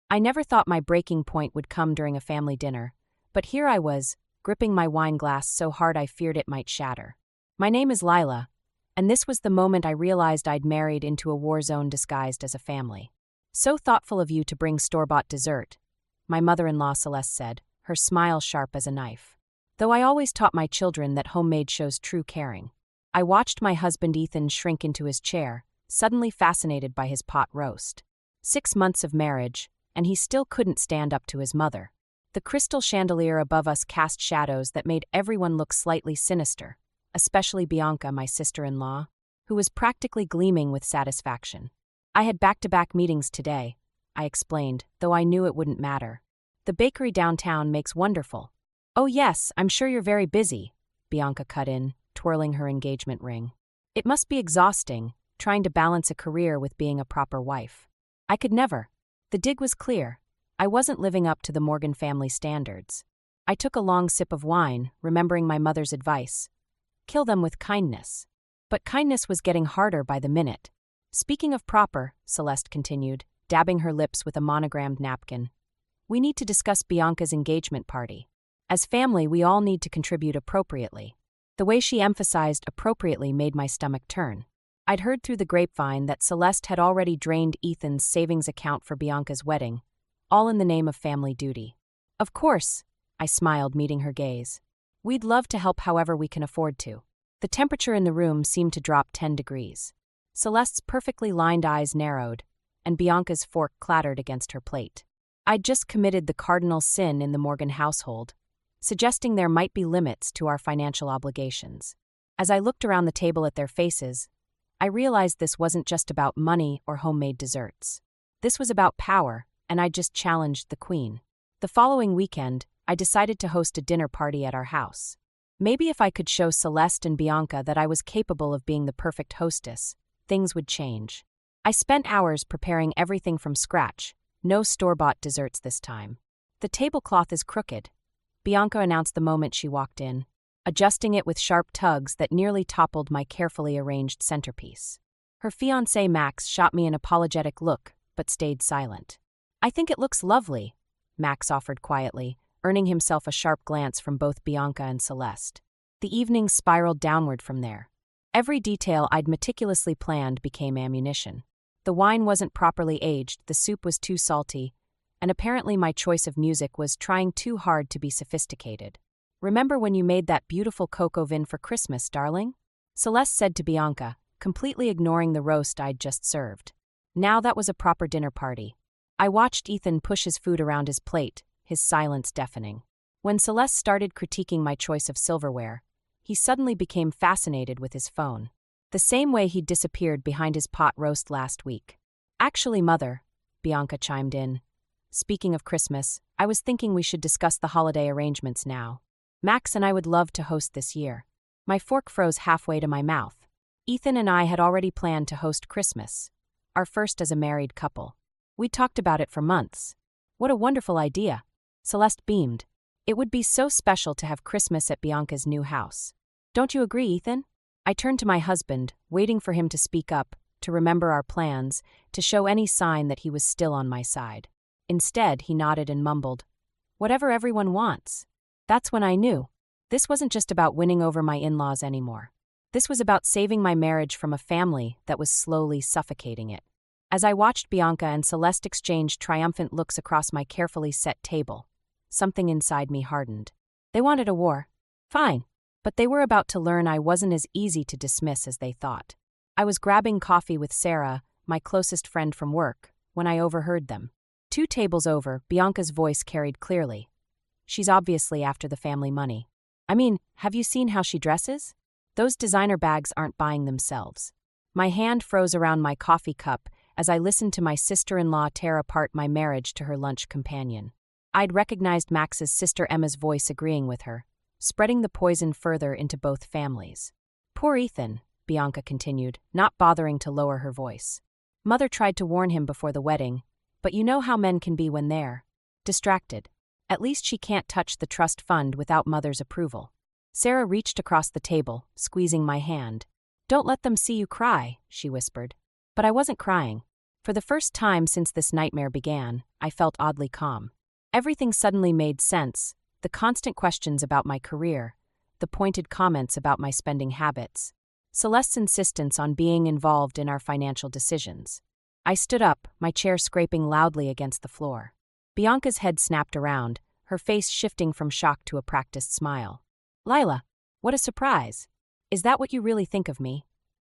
I never thought my breaking point would come during a family dinner, but here I was, gripping my wine glass so hard I feared it might shatter. My name is Lila, and this was the moment I realized I'd married into a war zone disguised as a family. "So thoughtful of you to bring store-bought dessert," my mother-in-law Celeste said, her smile sharp as a knife. Though I always taught my children that homemade shows true caring. I watched my husband Ethan shrink into his chair, suddenly fascinated by his pot roast. 6 months of marriage, and he still couldn't stand up to his mother. The crystal chandelier above us cast shadows that made everyone look slightly sinister, especially Bianca, my sister-in-law, who was practically gleaming with satisfaction. "I had back-to-back meetings today," I explained, though I knew it wouldn't matter. "The bakery downtown makes wonderful." "Oh yes, I'm sure you're very busy," Bianca cut in, twirling her engagement ring. "It must be exhausting, trying to balance a career with being a proper wife." I could never. The dig was clear. I wasn't living up to the Morgan family standards. I took a long sip of wine, remembering my mother's advice. Kill them with kindness. But kindness was getting harder by the minute. "Speaking of proper," Celeste continued, dabbing her lips with a monogrammed napkin, "we need to discuss Bianca's engagement party. As family, we all need to contribute appropriately." The way she emphasized appropriately made my stomach turn. I'd heard through the grapevine that Celeste had already drained Ethan's savings account for Bianca's wedding, all in the name of family duty. "Of course," I smiled, meeting her gaze. "We'd love to help however we can afford to." The temperature in the room seemed to drop 10 degrees. Celeste's perfectly lined eyes narrowed, and Bianca's fork clattered against her plate. I'd just committed the cardinal sin in the Morgan household, suggesting there might be limits to our financial obligations. As I looked around the table at their faces, I realized this wasn't just about money or homemade desserts. This was about power, and I just challenged the queen. The following weekend, I decided to host a dinner party at our house. Maybe if I could show Celeste and Bianca that I was capable of being the perfect hostess, things would change. I spent hours preparing everything from scratch, no store-bought desserts this time. "The tablecloth is crooked," Bianca announced the moment she walked in, adjusting it with sharp tugs that nearly toppled my carefully arranged centerpiece. Her fiancé Max shot me an apologetic look, but stayed silent. "I think it looks lovely," Max offered quietly, earning himself a sharp glance from both Bianca and Celeste. The evening spiraled downward from there. Every detail I'd meticulously planned became ammunition. The wine wasn't properly aged, the soup was too salty, and apparently my choice of music was trying too hard to be sophisticated. "Remember when you made that beautiful cocoa vin for Christmas, darling?" Celeste said to Bianca, completely ignoring the roast I'd just served. Now that was a proper dinner party. I watched Ethan push his food around his plate, his silence deafening. When Celeste started critiquing my choice of silverware, he suddenly became fascinated with his phone. The same way he'd disappeared behind his pot roast last week. "Actually, Mother," Bianca chimed in. "Speaking of Christmas, I was thinking we should discuss the holiday arrangements now. Max and I would love to host this year." My fork froze halfway to my mouth. Ethan and I had already planned to host Christmas, our first as a married couple. We'd talked about it for months. "What a wonderful idea," Celeste beamed. "It would be so special to have Christmas at Bianca's new house. Don't you agree, Ethan?" I turned to my husband, waiting for him to speak up, to remember our plans, to show any sign that he was still on my side. Instead, he nodded and mumbled, "Whatever everyone wants." That's when I knew. This wasn't just about winning over my in-laws anymore. This was about saving my marriage from a family that was slowly suffocating it. As I watched Bianca and Celeste exchange triumphant looks across my carefully set table, something inside me hardened. They wanted a war. Fine. But they were about to learn I wasn't as easy to dismiss as they thought. I was grabbing coffee with Sarah, my closest friend from work, when I overheard them. 2 tables over, Bianca's voice carried clearly. "She's obviously after the family money. I mean, have you seen how she dresses? Those designer bags aren't buying themselves." My hand froze around my coffee cup as I listened to my sister-in-law tear apart my marriage to her lunch companion. I'd recognized Max's sister Emma's voice agreeing with her, spreading the poison further into both families. "Poor Ethan," Bianca continued, not bothering to lower her voice. "Mother tried to warn him before the wedding, but you know how men can be when they're distracted. At least she can't touch the trust fund without Mother's approval." Sarah reached across the table, squeezing my hand. "Don't let them see you cry," she whispered. But I wasn't crying. For the first time since this nightmare began, I felt oddly calm. Everything suddenly made sense, the constant questions about my career, the pointed comments about my spending habits, Celeste's insistence on being involved in our financial decisions. I stood up, my chair scraping loudly against the floor. Bianca's head snapped around, her face shifting from shock to a practiced smile. "Lila, what a surprise. Is that what you really think of me?"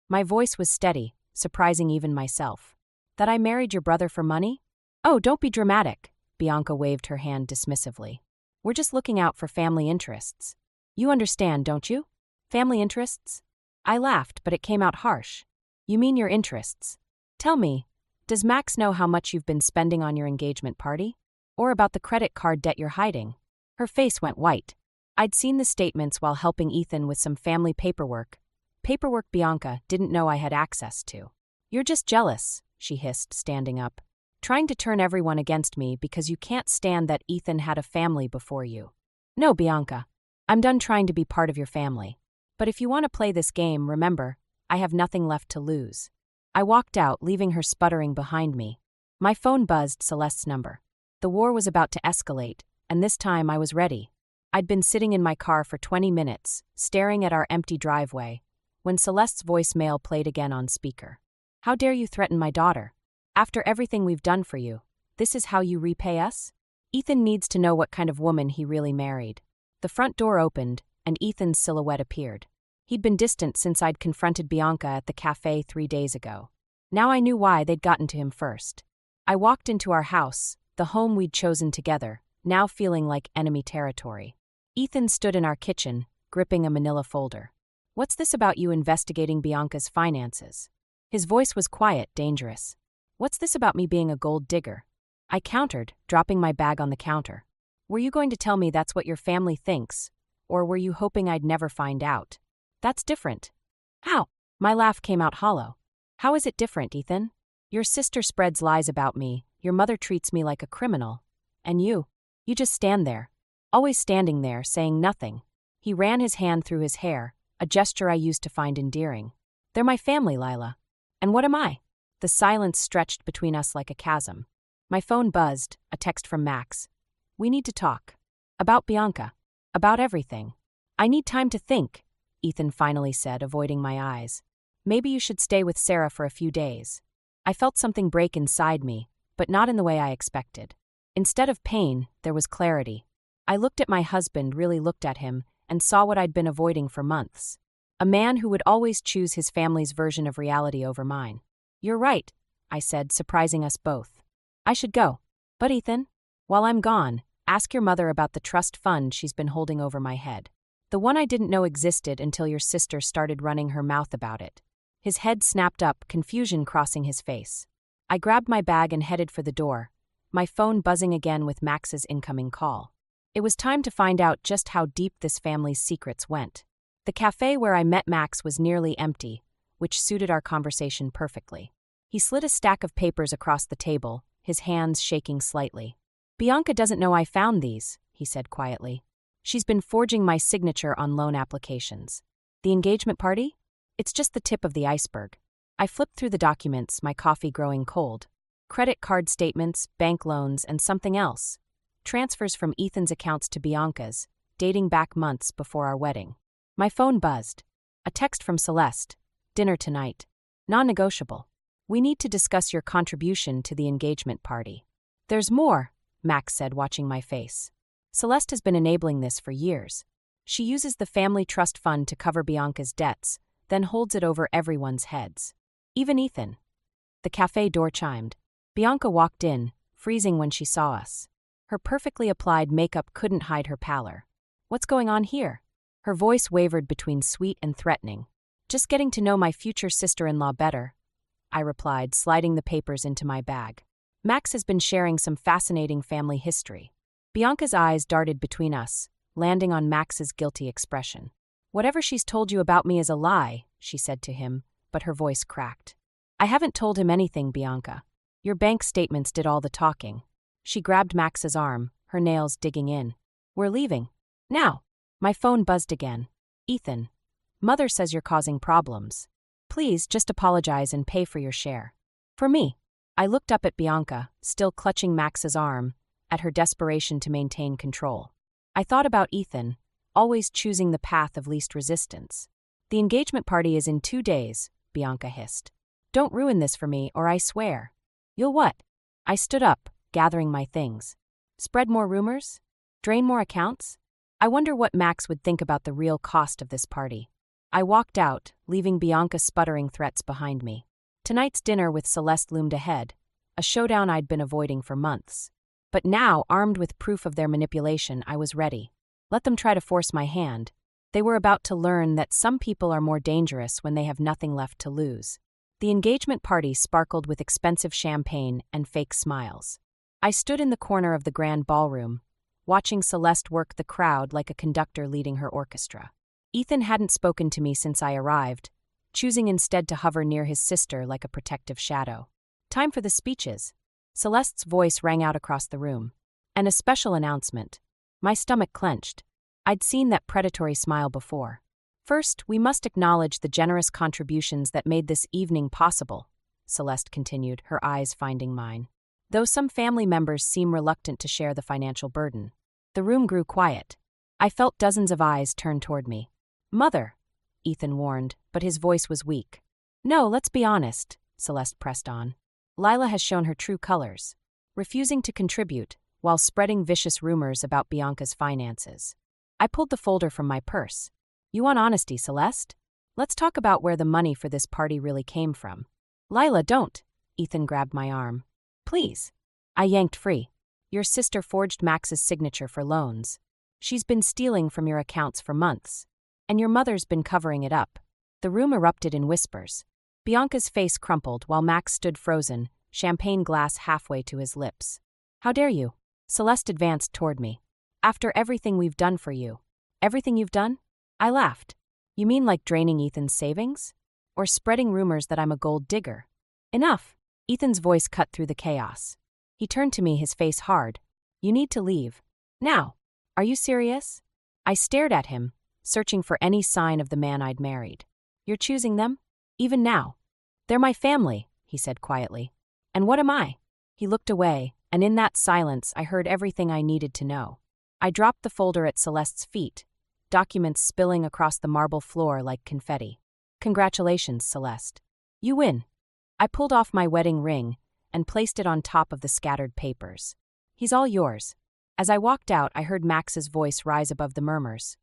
My voice was steady, surprising even myself. "That I married your brother for money? Oh, don't be dramatic," Bianca waved her hand dismissively. "We're just looking out for family interests. You understand, don't you? Family interests?" I laughed, but it came out harsh. "You mean your interests. Tell me, does Max know how much you've been spending on your engagement party? Or about the credit card debt you're hiding?" Her face went white. I'd seen the statements while helping Ethan with some family paperwork. Paperwork Bianca didn't know I had access to. "You're just jealous," she hissed, standing up. "Trying to turn everyone against me because you can't stand that Ethan had a family before you." "No, Bianca. I'm done trying to be part of your family. But if you want to play this game, remember, I have nothing left to lose." I walked out, leaving her sputtering behind me. My phone buzzed Celeste's number. The war was about to escalate, and this time I was ready. I'd been sitting in my car for 20 minutes, staring at our empty driveway, when Celeste's voicemail played again on speaker. "How dare you threaten my daughter? After everything we've done for you, this is how you repay us? Ethan needs to know what kind of woman he really married." The front door opened, and Ethan's silhouette appeared. He'd been distant since I'd confronted Bianca at the cafe 3 days ago. Now I knew why they'd gotten to him first. I walked into our house, the home we'd chosen together, now feeling like enemy territory. Ethan stood in our kitchen, gripping a manila folder. "What's this about you investigating Bianca's finances?" His voice was quiet, dangerous. "What's this about me being a gold digger?" I countered, dropping my bag on the counter. "Were you going to tell me that's what your family thinks, or were you hoping I'd never find out? That's different." "How?" My laugh came out hollow. "How is it different, Ethan? Your sister spreads lies about me, your mother treats me like a criminal. And you just stand there. Always standing there, saying nothing." He ran his hand through his hair, a gesture I used to find endearing. "They're my family, Lila. And what am I?" The silence stretched between us like a chasm. My phone buzzed, a text from Max. "We need to talk. About Bianca. About everything." "I need time to think," Ethan finally said, avoiding my eyes. "Maybe you should stay with Sarah for a few days." I felt something break inside me, but not in the way I expected. Instead of pain, there was clarity. I looked at my husband, really looked at him, and saw what I'd been avoiding for months. A man who would always choose his family's version of reality over mine. "You're right," I said, surprising us both. "I should go. But Ethan, while I'm gone, ask your mother about the trust fund she's been holding over my head. The one I didn't know existed until your sister started running her mouth about it." His head snapped up, confusion crossing his face. I grabbed my bag and headed for the door, my phone buzzing again with Max's incoming call. It was time to find out just how deep this family's secrets went. The cafe where I met Max was nearly empty, which suited our conversation perfectly. He slid a stack of papers across the table, his hands shaking slightly. "Bianca doesn't know I found these," he said quietly. "She's been forging my signature on loan applications. The engagement party? It's just the tip of the iceberg." I flipped through the documents, my coffee growing cold. Credit card statements, bank loans, and something else. Transfers from Ethan's accounts to Bianca's, dating back months before our wedding. My phone buzzed. A text from Celeste. "Dinner tonight. Non-negotiable. We need to discuss your contribution to the engagement party." "There's more," Max said, watching my face. "Celeste has been enabling this for years. She uses the family trust fund to cover Bianca's debts, then holds it over everyone's heads. Even Ethan." The cafe door chimed. Bianca walked in, freezing when she saw us. Her perfectly applied makeup couldn't hide her pallor. "What's going on here?" Her voice wavered between sweet and threatening. "Just getting to know my future sister-in-law better," I replied, sliding the papers into my bag. "Max has been sharing some fascinating family history." Bianca's eyes darted between us, landing on Max's guilty expression. "Whatever she's told you about me is a lie," she said to him, but her voice cracked. "I haven't told him anything, Bianca. Your bank statements did all the talking." She grabbed Max's arm, her nails digging in. "We're leaving. Now." My phone buzzed again. "Ethan, Mother says you're causing problems. Please just apologize and pay for your share." "For me?" I looked up at Bianca, still clutching Max's arm, at her desperation to maintain control. I thought about Ethan, always choosing the path of least resistance. The engagement party is in 2 days, Bianca hissed. Don't ruin this for me, or I swear. You'll what? I stood up, gathering my things. Spread more rumors? Drain more accounts? I wonder what Max would think about the real cost of this party. I walked out, leaving Bianca's sputtering threats behind me. Tonight's dinner with Celeste loomed ahead, a showdown I'd been avoiding for months. But now, armed with proof of their manipulation, I was ready. Let them try to force my hand. They were about to learn that some people are more dangerous when they have nothing left to lose. The engagement party sparkled with expensive champagne and fake smiles. I stood in the corner of the grand ballroom, watching Celeste work the crowd like a conductor leading her orchestra. Ethan hadn't spoken to me since I arrived, choosing instead to hover near his sister like a protective shadow. Time for the speeches. Celeste's voice rang out across the room. And a special announcement. My stomach clenched. I'd seen that predatory smile before. First, we must acknowledge the generous contributions that made this evening possible, Celeste continued, her eyes finding mine. Though some family members seem reluctant to share the financial burden. The room grew quiet. I felt dozens of eyes turn toward me. Mother, Ethan warned, but his voice was weak. No, let's be honest, Celeste pressed on. Lila has shown her true colors, refusing to contribute while spreading vicious rumors about Bianca's finances. I pulled the folder from my purse. You want honesty, Celeste? Let's talk about where the money for this party really came from. Lila, don't. Ethan grabbed my arm. Please. I yanked free. Your sister forged Max's signature for loans. She's been stealing from your accounts for months. And your mother's been covering it up. The room erupted in whispers. Bianca's face crumpled while Max stood frozen, champagne glass halfway to his lips. How dare you? Celeste advanced toward me. After everything we've done for you. Everything you've done? I laughed. You mean like draining Ethan's savings? Or spreading rumors that I'm a gold digger? Enough. Ethan's voice cut through the chaos. He turned to me, his face hard. You need to leave. Now. Are you serious? I stared at him, searching for any sign of the man I'd married. You're choosing them? Even now. They're my family, he said quietly. And what am I? He looked away, and in that silence I heard everything I needed to know. I dropped the folder at Celeste's feet, documents spilling across the marble floor like confetti. Congratulations, Celeste. You win. I pulled off my wedding ring and placed it on top of the scattered papers. He's all yours. As I walked out, I heard Max's voice rise above the murmurs.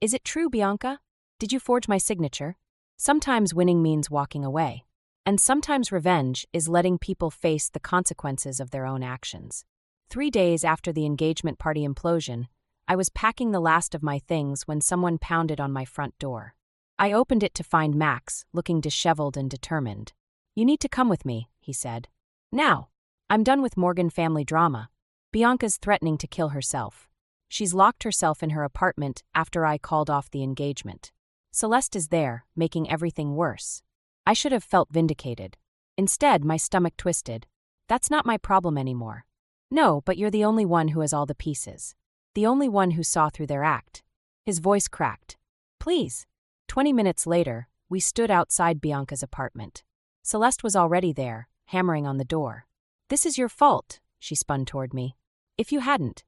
Is it true, Bianca? Did you forge my signature? Sometimes winning means walking away. And sometimes revenge is letting people face the consequences of their own actions. 3 days after the engagement party implosion, I was packing the last of my things when someone pounded on my front door. I opened it to find Max, looking disheveled and determined. You need to come with me, he said. Now. I'm done with Morgan family drama. Bianca's threatening to kill herself. She's locked herself in her apartment after I called off the engagement. Celeste is there, making everything worse. I should have felt vindicated. Instead, my stomach twisted. That's not my problem anymore. No, but you're the only one who has all the pieces. The only one who saw through their act. His voice cracked. Please. 20 minutes later, we stood outside Bianca's apartment. Celeste was already there, hammering on the door. This is your fault, she spun toward me. If you hadn't.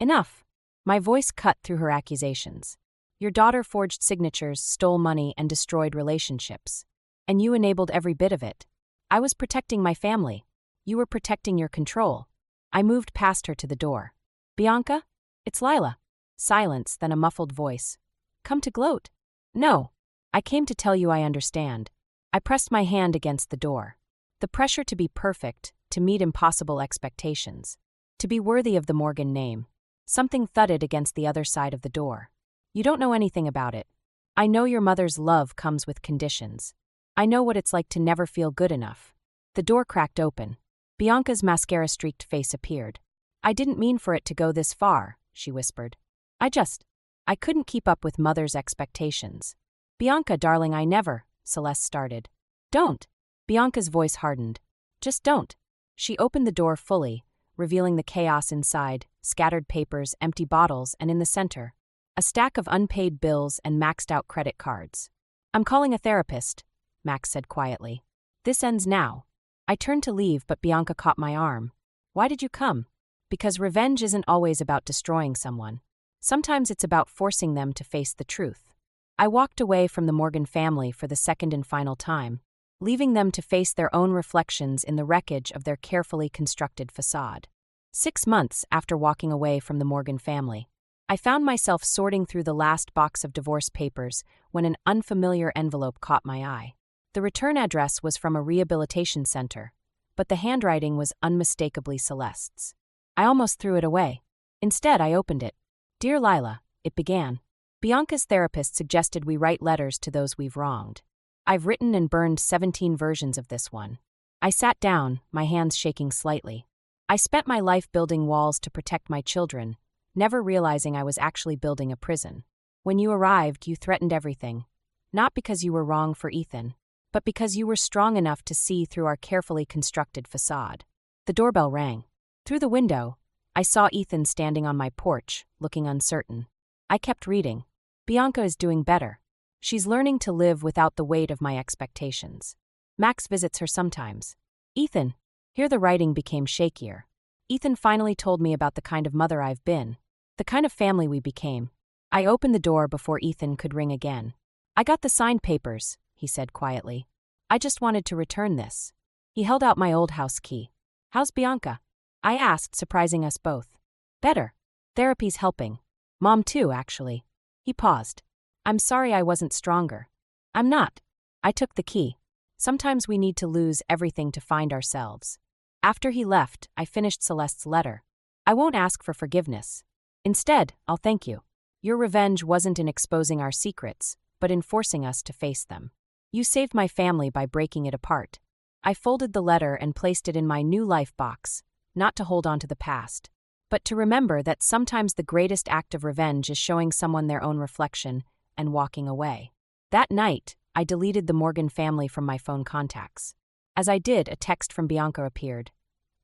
Enough. My voice cut through her accusations. Your daughter forged signatures, stole money, and destroyed relationships. And you enabled every bit of it. I was protecting my family. You were protecting your control. I moved past her to the door. Bianca? It's Lila. Silence, then a muffled voice. Come to gloat. No. I came to tell you I understand. I pressed my hand against the door. The pressure to be perfect, to meet impossible expectations. To be worthy of the Morgan name. Something thudded against the other side of the door. You don't know anything about it. I know your mother's love comes with conditions. I know what it's like to never feel good enough. The door cracked open. Bianca's mascara-streaked face appeared. I didn't mean for it to go this far, she whispered. I couldn't keep up with mother's expectations. Bianca, darling, I never, Celeste started. Don't. Bianca's voice hardened. Just don't. She opened the door fully, revealing the chaos inside, scattered papers, empty bottles, and in the center, a stack of unpaid bills and maxed-out credit cards. I'm calling a therapist, Max said quietly. This ends now. I turned to leave, but Bianca caught my arm. Why did you come? Because revenge isn't always about destroying someone. Sometimes it's about forcing them to face the truth. I walked away from the Morgan family for the second and final time, leaving them to face their own reflections in the wreckage of their carefully constructed facade. 6 months after walking away from the Morgan family, I found myself sorting through the last box of divorce papers when an unfamiliar envelope caught my eye. The return address was from a rehabilitation center, but the handwriting was unmistakably Celeste's. I almost threw it away. Instead, I opened it. "Dear Lila," it began. "Bianca's therapist suggested we write letters to those we've wronged. I've written and burned 17 versions of this one." I sat down, my hands shaking slightly. I spent my life building walls to protect my children, never realizing I was actually building a prison. When you arrived, you threatened everything. Not because you were wrong for Ethan, but because you were strong enough to see through our carefully constructed facade. The doorbell rang. Through the window, I saw Ethan standing on my porch, looking uncertain. I kept reading. Bianca is doing better. She's learning to live without the weight of my expectations. Max visits her sometimes. Ethan. Here the writing became shakier. Ethan finally told me about the kind of mother I've been, the kind of family we became. I opened the door before Ethan could ring again. "I got the signed papers," he said quietly. "I just wanted to return this." He held out my old house key. "How's Bianca?" I asked, surprising us both. "Better. Therapy's helping. Mom too, actually." He paused. "I'm sorry I wasn't stronger." "I'm not." I took the key. Sometimes we need to lose everything to find ourselves. After he left, I finished Celeste's letter. "I won't ask for forgiveness. Instead, I'll thank you. Your revenge wasn't in exposing our secrets, but in forcing us to face them. You saved my family by breaking it apart." I folded the letter and placed it in my new life box, not to hold on to the past, but to remember that sometimes the greatest act of revenge is showing someone their own reflection and walking away. That night, I deleted the Morgan family from my phone contacts. As I did, a text from Bianca appeared.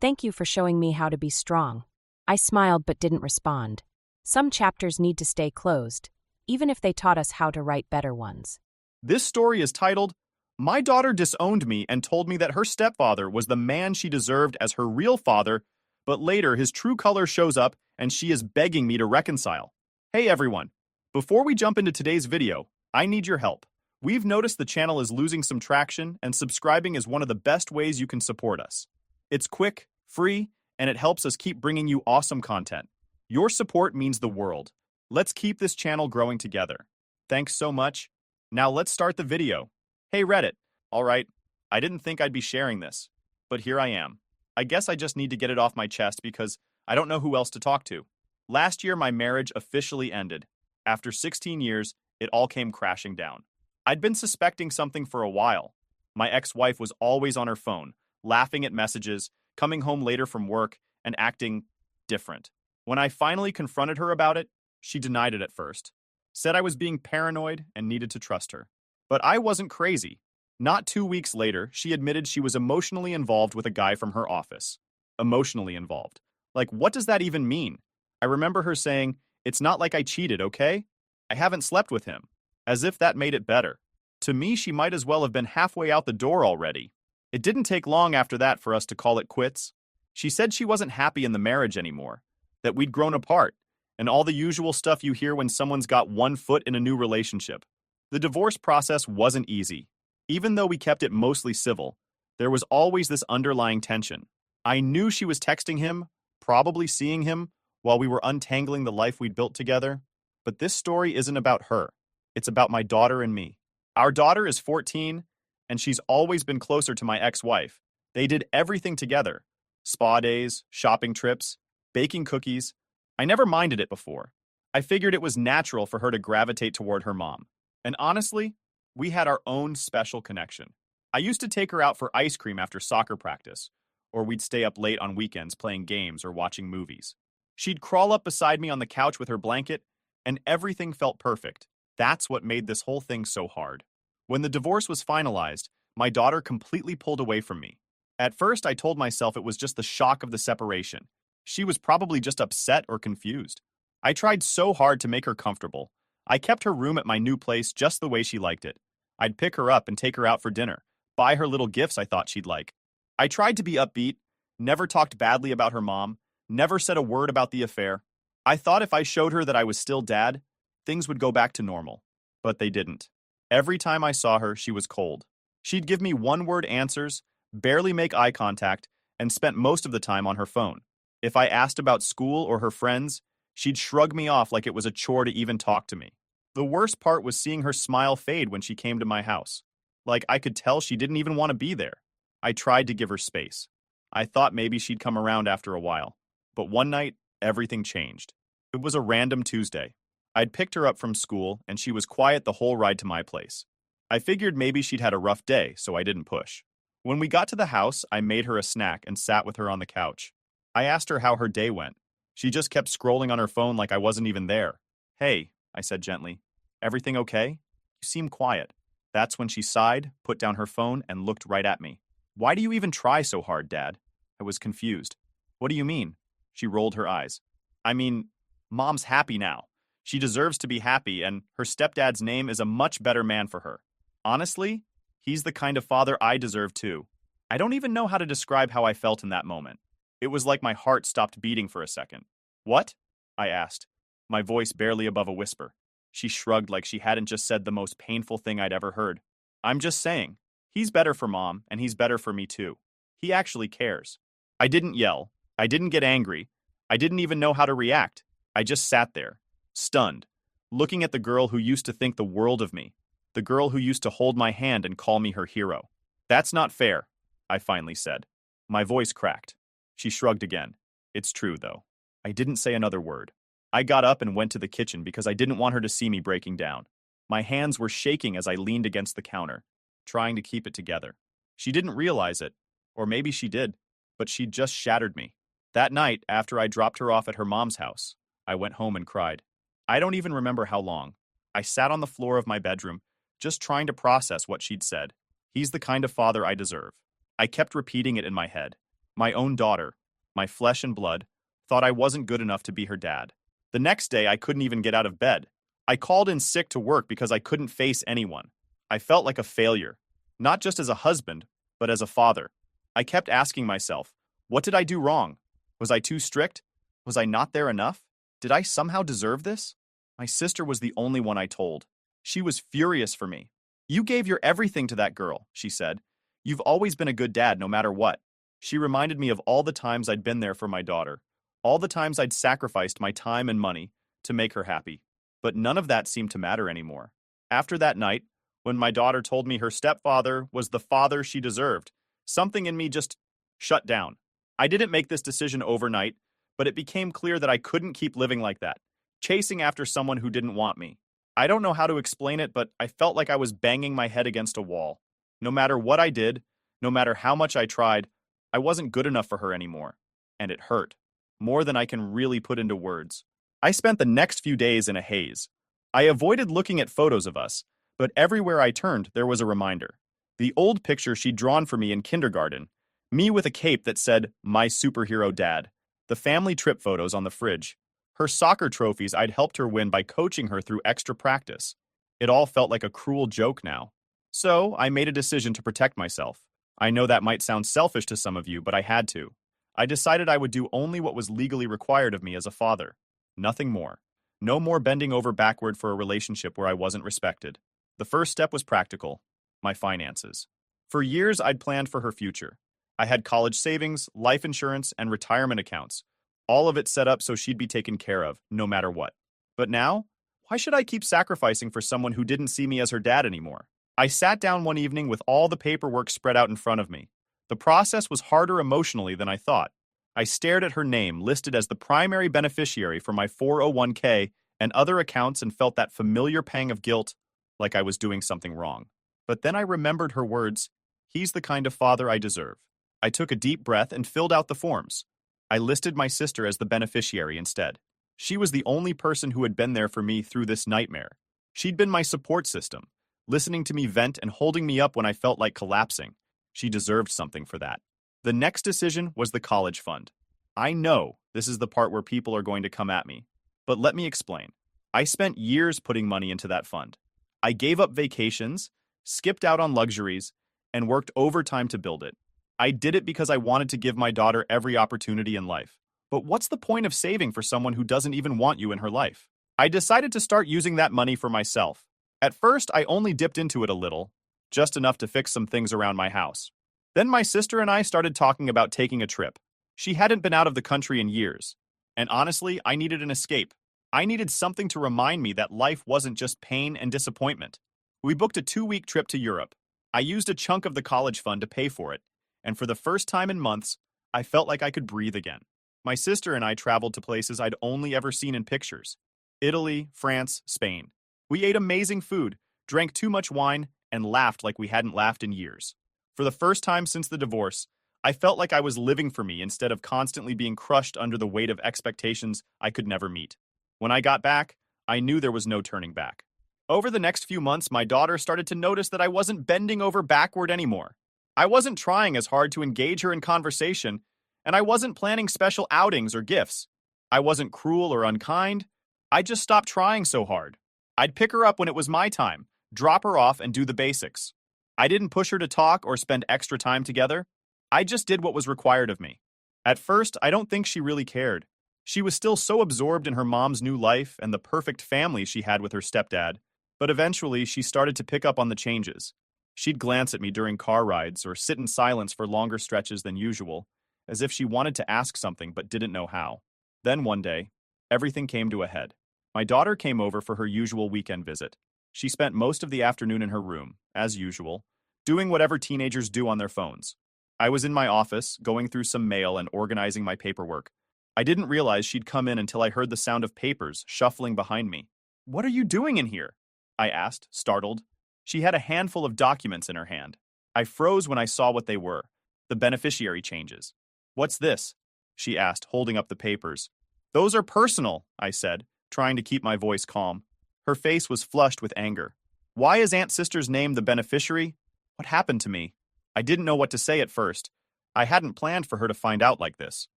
"Thank you for showing me how to be strong." I smiled but didn't respond. Some chapters need to stay closed, even if they taught us how to write better ones. This story is titled, "My Daughter Disowned Me and Told Me That Her Stepfather Was the Man She Deserved as Her Real Father, but later his true color shows up and she is begging me to reconcile." Hey everyone, before we jump into today's video, I need your help. We've noticed the channel is losing some traction, and subscribing is one of the best ways you can support us. It's quick, free, and it helps us keep bringing you awesome content. Your support means the world. Let's keep this channel growing together. Thanks so much. Now let's start the video. Hey Reddit. Alright, I didn't think I'd be sharing this, but here I am. I guess I just need to get it off my chest because I don't know who else to talk to. Last year my marriage officially ended. After 16 years, it all came crashing down. I'd been suspecting something for a while. My ex-wife was always on her phone, laughing at messages, coming home later from work, and acting different. When I finally confronted her about it, she denied it at first, said I was being paranoid and needed to trust her. But I wasn't crazy. Not 2 weeks later, she admitted she was emotionally involved with a guy from her office. Emotionally involved. Like, what does that even mean? I remember her saying, "It's not like I cheated, okay? I haven't slept with him." As if that made it better. To me, she might as well have been halfway out the door already. It didn't take long after that for us to call it quits. She said she wasn't happy in the marriage anymore, that we'd grown apart, and all the usual stuff you hear when someone's got one foot in a new relationship. The divorce process wasn't easy. Even though we kept it mostly civil, there was always this underlying tension. I knew she was texting him, probably seeing him, while we were untangling the life we'd built together. But this story isn't about her. It's about my daughter and me. Our daughter is 14, and she's always been closer to my ex-wife. They did everything together. Spa days, shopping trips, baking cookies. I never minded it before. I figured it was natural for her to gravitate toward her mom. And honestly, we had our own special connection. I used to take her out for ice cream after soccer practice, or we'd stay up late on weekends playing games or watching movies. She'd crawl up beside me on the couch with her blanket, and everything felt perfect. That's what made this whole thing so hard. When the divorce was finalized, my daughter completely pulled away from me. At first, I told myself it was just the shock of the separation. She was probably just upset or confused. I tried so hard to make her comfortable. I kept her room at my new place just the way she liked it. I'd pick her up and take her out for dinner, buy her little gifts I thought she'd like. I tried to be upbeat, never talked badly about her mom, never said a word about the affair. I thought if I showed her that I was still dad, things would go back to normal. But they didn't. Every time I saw her, she was cold. She'd give me one-word answers, barely make eye contact, and spent most of the time on her phone. If I asked about school or her friends, she'd shrug me off like it was a chore to even talk to me. The worst part was seeing her smile fade when she came to my house. Like I could tell she didn't even want to be there. I tried to give her space. I thought maybe she'd come around after a while. But one night, everything changed. It was a random Tuesday. I'd picked her up from school, and she was quiet the whole ride to my place. I figured maybe she'd had a rough day, so I didn't push. When we got to the house, I made her a snack and sat with her on the couch. I asked her how her day went. She just kept scrolling on her phone like I wasn't even there. "Hey," I said gently. "Everything okay? You seem quiet." That's when she sighed, put down her phone, and looked right at me. "Why do you even try so hard, Dad?" I was confused. "What do you mean?" She rolled her eyes. "I mean, Mom's happy now. She deserves to be happy, and her stepdad's name is a much better man for her. Honestly, he's the kind of father I deserve too." I don't even know how to describe how I felt in that moment. It was like my heart stopped beating for a second. "What?" I asked, my voice barely above a whisper. She shrugged like she hadn't just said the most painful thing I'd ever heard. "I'm just saying, he's better for Mom, and he's better for me too. He actually cares." I didn't yell. I didn't get angry. I didn't even know how to react. I just sat there, stunned, looking at the girl who used to think the world of me, the girl who used to hold my hand and call me her hero. "That's not fair," I finally said. My voice cracked. She shrugged again. "It's true, though." I didn't say another word. I got up and went to the kitchen because I didn't want her to see me breaking down. My hands were shaking as I leaned against the counter, trying to keep it together. She didn't realize it, or maybe she did, but she'd just shattered me. That night, after I dropped her off at her mom's house, I went home and cried. I don't even remember how long. I sat on the floor of my bedroom, just trying to process what she'd said. He's the kind of father I deserve. I kept repeating it in my head. My own daughter, my flesh and blood, thought I wasn't good enough to be her dad. The next day, I couldn't even get out of bed. I called in sick to work because I couldn't face anyone. I felt like a failure, not just as a husband, but as a father. I kept asking myself, what did I do wrong? Was I too strict? Was I not there enough? Did I somehow deserve this? My sister was the only one I told. She was furious for me. "You gave your everything to that girl," she said. "You've always been a good dad no matter what." She reminded me of all the times I'd been there for my daughter, all the times I'd sacrificed my time and money to make her happy. But none of that seemed to matter anymore. After that night, when my daughter told me her stepfather was the father she deserved, something in me just shut down. I didn't make this decision overnight, but it became clear that I couldn't keep living like that, chasing after someone who didn't want me. I don't know how to explain it, but I felt like I was banging my head against a wall. No matter what I did, no matter how much I tried, I wasn't good enough for her anymore. And it hurt, more than I can really put into words. I spent the next few days in a haze. I avoided looking at photos of us, but everywhere I turned, there was a reminder. The old picture she'd drawn for me in kindergarten, me with a cape that said, "My superhero dad," the family trip photos on the fridge, her soccer trophies I'd helped her win by coaching her through extra practice. It all felt like a cruel joke now. So I made a decision to protect myself. I know that might sound selfish to some of you, but I had to. I decided I would do only what was legally required of me as a father. Nothing more. No more bending over backward for a relationship where I wasn't respected. The first step was practical: my finances. For years, I'd planned for her future. I had college savings, life insurance, and retirement accounts, all of it set up so she'd be taken care of, no matter what. But now, why should I keep sacrificing for someone who didn't see me as her dad anymore? I sat down one evening with all the paperwork spread out in front of me. The process was harder emotionally than I thought. I stared at her name listed as the primary beneficiary for my 401k and other accounts and felt that familiar pang of guilt, like I was doing something wrong. But then I remembered her words, "He's the kind of father I deserve." I took a deep breath and filled out the forms. I listed my sister as the beneficiary instead. She was the only person who had been there for me through this nightmare. She'd been my support system, listening to me vent and holding me up when I felt like collapsing. She deserved something for that. The next decision was the college fund. I know this is the part where people are going to come at me, but let me explain. I spent years putting money into that fund. I gave up vacations, skipped out on luxuries, and worked overtime to build it. I did it because I wanted to give my daughter every opportunity in life. But what's the point of saving for someone who doesn't even want you in her life? I decided to start using that money for myself. At first, I only dipped into it a little, just enough to fix some things around my house. Then my sister and I started talking about taking a trip. She hadn't been out of the country in years. And honestly, I needed an escape. I needed something to remind me that life wasn't just pain and disappointment. We booked a 2-week trip to Europe. I used a chunk of the college fund to pay for it, and for the first time in months, I felt like I could breathe again. My sister and I traveled to places I'd only ever seen in pictures: Italy, France, Spain. We ate amazing food, drank too much wine, and laughed like we hadn't laughed in years. For the first time since the divorce, I felt like I was living for me instead of constantly being crushed under the weight of expectations I could never meet. When I got back, I knew there was no turning back. Over the next few months, my daughter started to notice that I wasn't bending over backward anymore. I wasn't trying as hard to engage her in conversation, and I wasn't planning special outings or gifts. I wasn't cruel or unkind. I just stopped trying so hard. I'd pick her up when it was my time, drop her off, and do the basics. I didn't push her to talk or spend extra time together. I just did what was required of me. At first, I don't think she really cared. She was still so absorbed in her mom's new life and the perfect family she had with her stepdad. But eventually, she started to pick up on the changes. She'd glance at me during car rides or sit in silence for longer stretches than usual, as if she wanted to ask something but didn't know how. Then one day, everything came to a head. My daughter came over for her usual weekend visit. She spent most of the afternoon in her room, as usual, doing whatever teenagers do on their phones. I was in my office, going through some mail and organizing my paperwork. I didn't realize she'd come in until I heard the sound of papers shuffling behind me. "What are you doing in here?" I asked, startled. She had a handful of documents in her hand. I froze when I saw what they were: the beneficiary changes. "What's this?" she asked, holding up the papers. "Those are personal," I said, trying to keep my voice calm. Her face was flushed with anger. "Why is Aunt Sister's name the beneficiary? What happened to me?" I didn't know what to say at first. I hadn't planned for her to find out like this.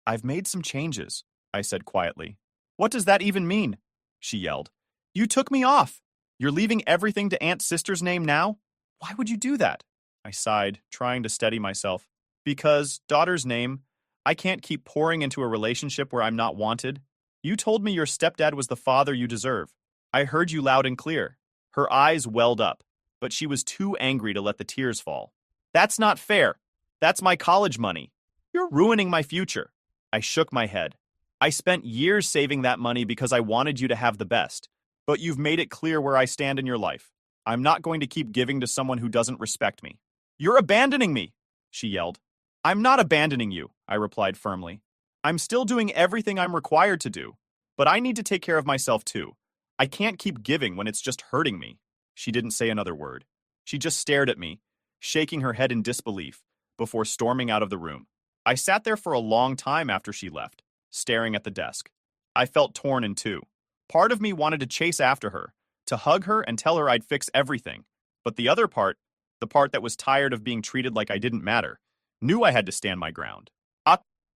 "I've made some changes," I said quietly. "What does that even mean?" she yelled. "You took me off. You're leaving everything to Aunt Sister's name now? Why would you do that?" I sighed, trying to steady myself. "Because, daughter's name, I can't keep pouring into a relationship where I'm not wanted. You told me your stepdad was the father you deserve. I heard you loud and clear." Her eyes welled up, but she was too angry to let the tears fall. "That's not fair. That's my college money. You're ruining my future." I shook my head. "I spent years saving that money because I wanted you to have the best. But you've made it clear where I stand in your life. I'm not going to keep giving to someone who doesn't respect me." "You're abandoning me," she yelled. "I'm not abandoning you," I replied firmly. "I'm still doing everything I'm required to do. But I need to take care of myself too. I can't keep giving when it's just hurting me." She didn't say another word. She just stared at me, shaking her head in disbelief, before storming out of the room. I sat there for a long time after she left, staring at the desk. I felt torn in two. Part of me wanted to chase after her, to hug her and tell her I'd fix everything. But the other part, the part that was tired of being treated like I didn't matter, knew I had to stand my ground.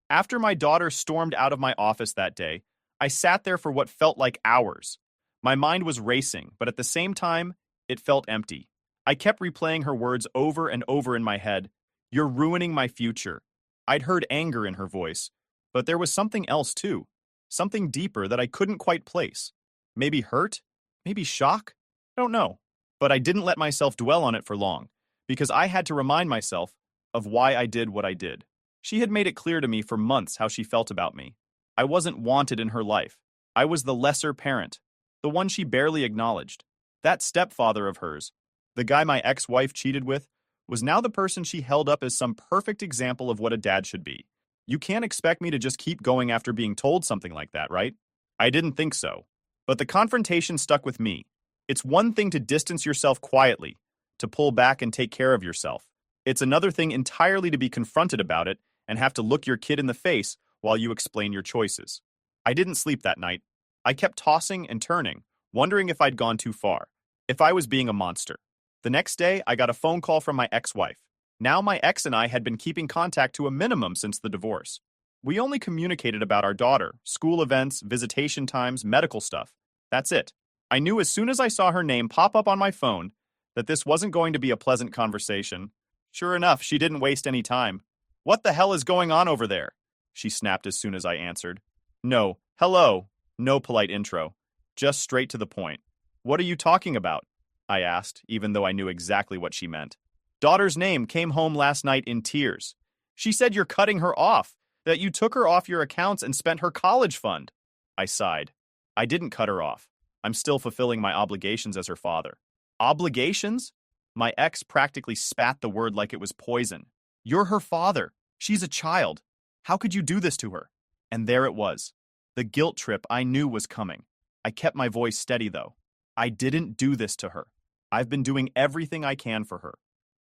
After my daughter stormed out of my office that day, I sat there for what felt like hours. My mind was racing, but at the same time, it felt empty. I kept replaying her words over and over in my head. "You're ruining my future." I'd heard anger in her voice, but there was something else too. Something deeper that I couldn't quite place. Maybe hurt? Maybe shock? I don't know. But I didn't let myself dwell on it for long, because I had to remind myself of why I did what I did. She had made it clear to me for months how she felt about me. I wasn't wanted in her life. I was the lesser parent, the one she barely acknowledged. That stepfather of hers, the guy my ex-wife cheated with, was now the person she held up as some perfect example of what a dad should be. You can't expect me to just keep going after being told something like that, right? I didn't think so. But the confrontation stuck with me. It's one thing to distance yourself quietly, to pull back and take care of yourself. It's another thing entirely to be confronted about it and have to look your kid in the face while you explain your choices. I didn't sleep that night. I kept tossing and turning, wondering if I'd gone too far, if I was being a monster. The next day, I got a phone call from my ex-wife. Now my ex and I had been keeping contact to a minimum since the divorce. We only communicated about our daughter, school events, visitation times, medical stuff. That's it. I knew as soon as I saw her name pop up on my phone that this wasn't going to be a pleasant conversation. Sure enough, she didn't waste any time. What the hell is going on over there? She snapped as soon as I answered. No, hello. No polite intro. Just straight to the point. What are you talking about? I asked, even though I knew exactly what she meant. Daughter's name came home last night in tears. She said you're cutting her off, that you took her off your accounts and spent her college fund. I sighed. I didn't cut her off. I'm still fulfilling my obligations as her father. Obligations? My ex practically spat the word like it was poison. You're her father. She's a child. How could you do this to her? And there it was. The guilt trip I knew was coming. I kept my voice steady, though. I didn't do this to her. I've been doing everything I can for her.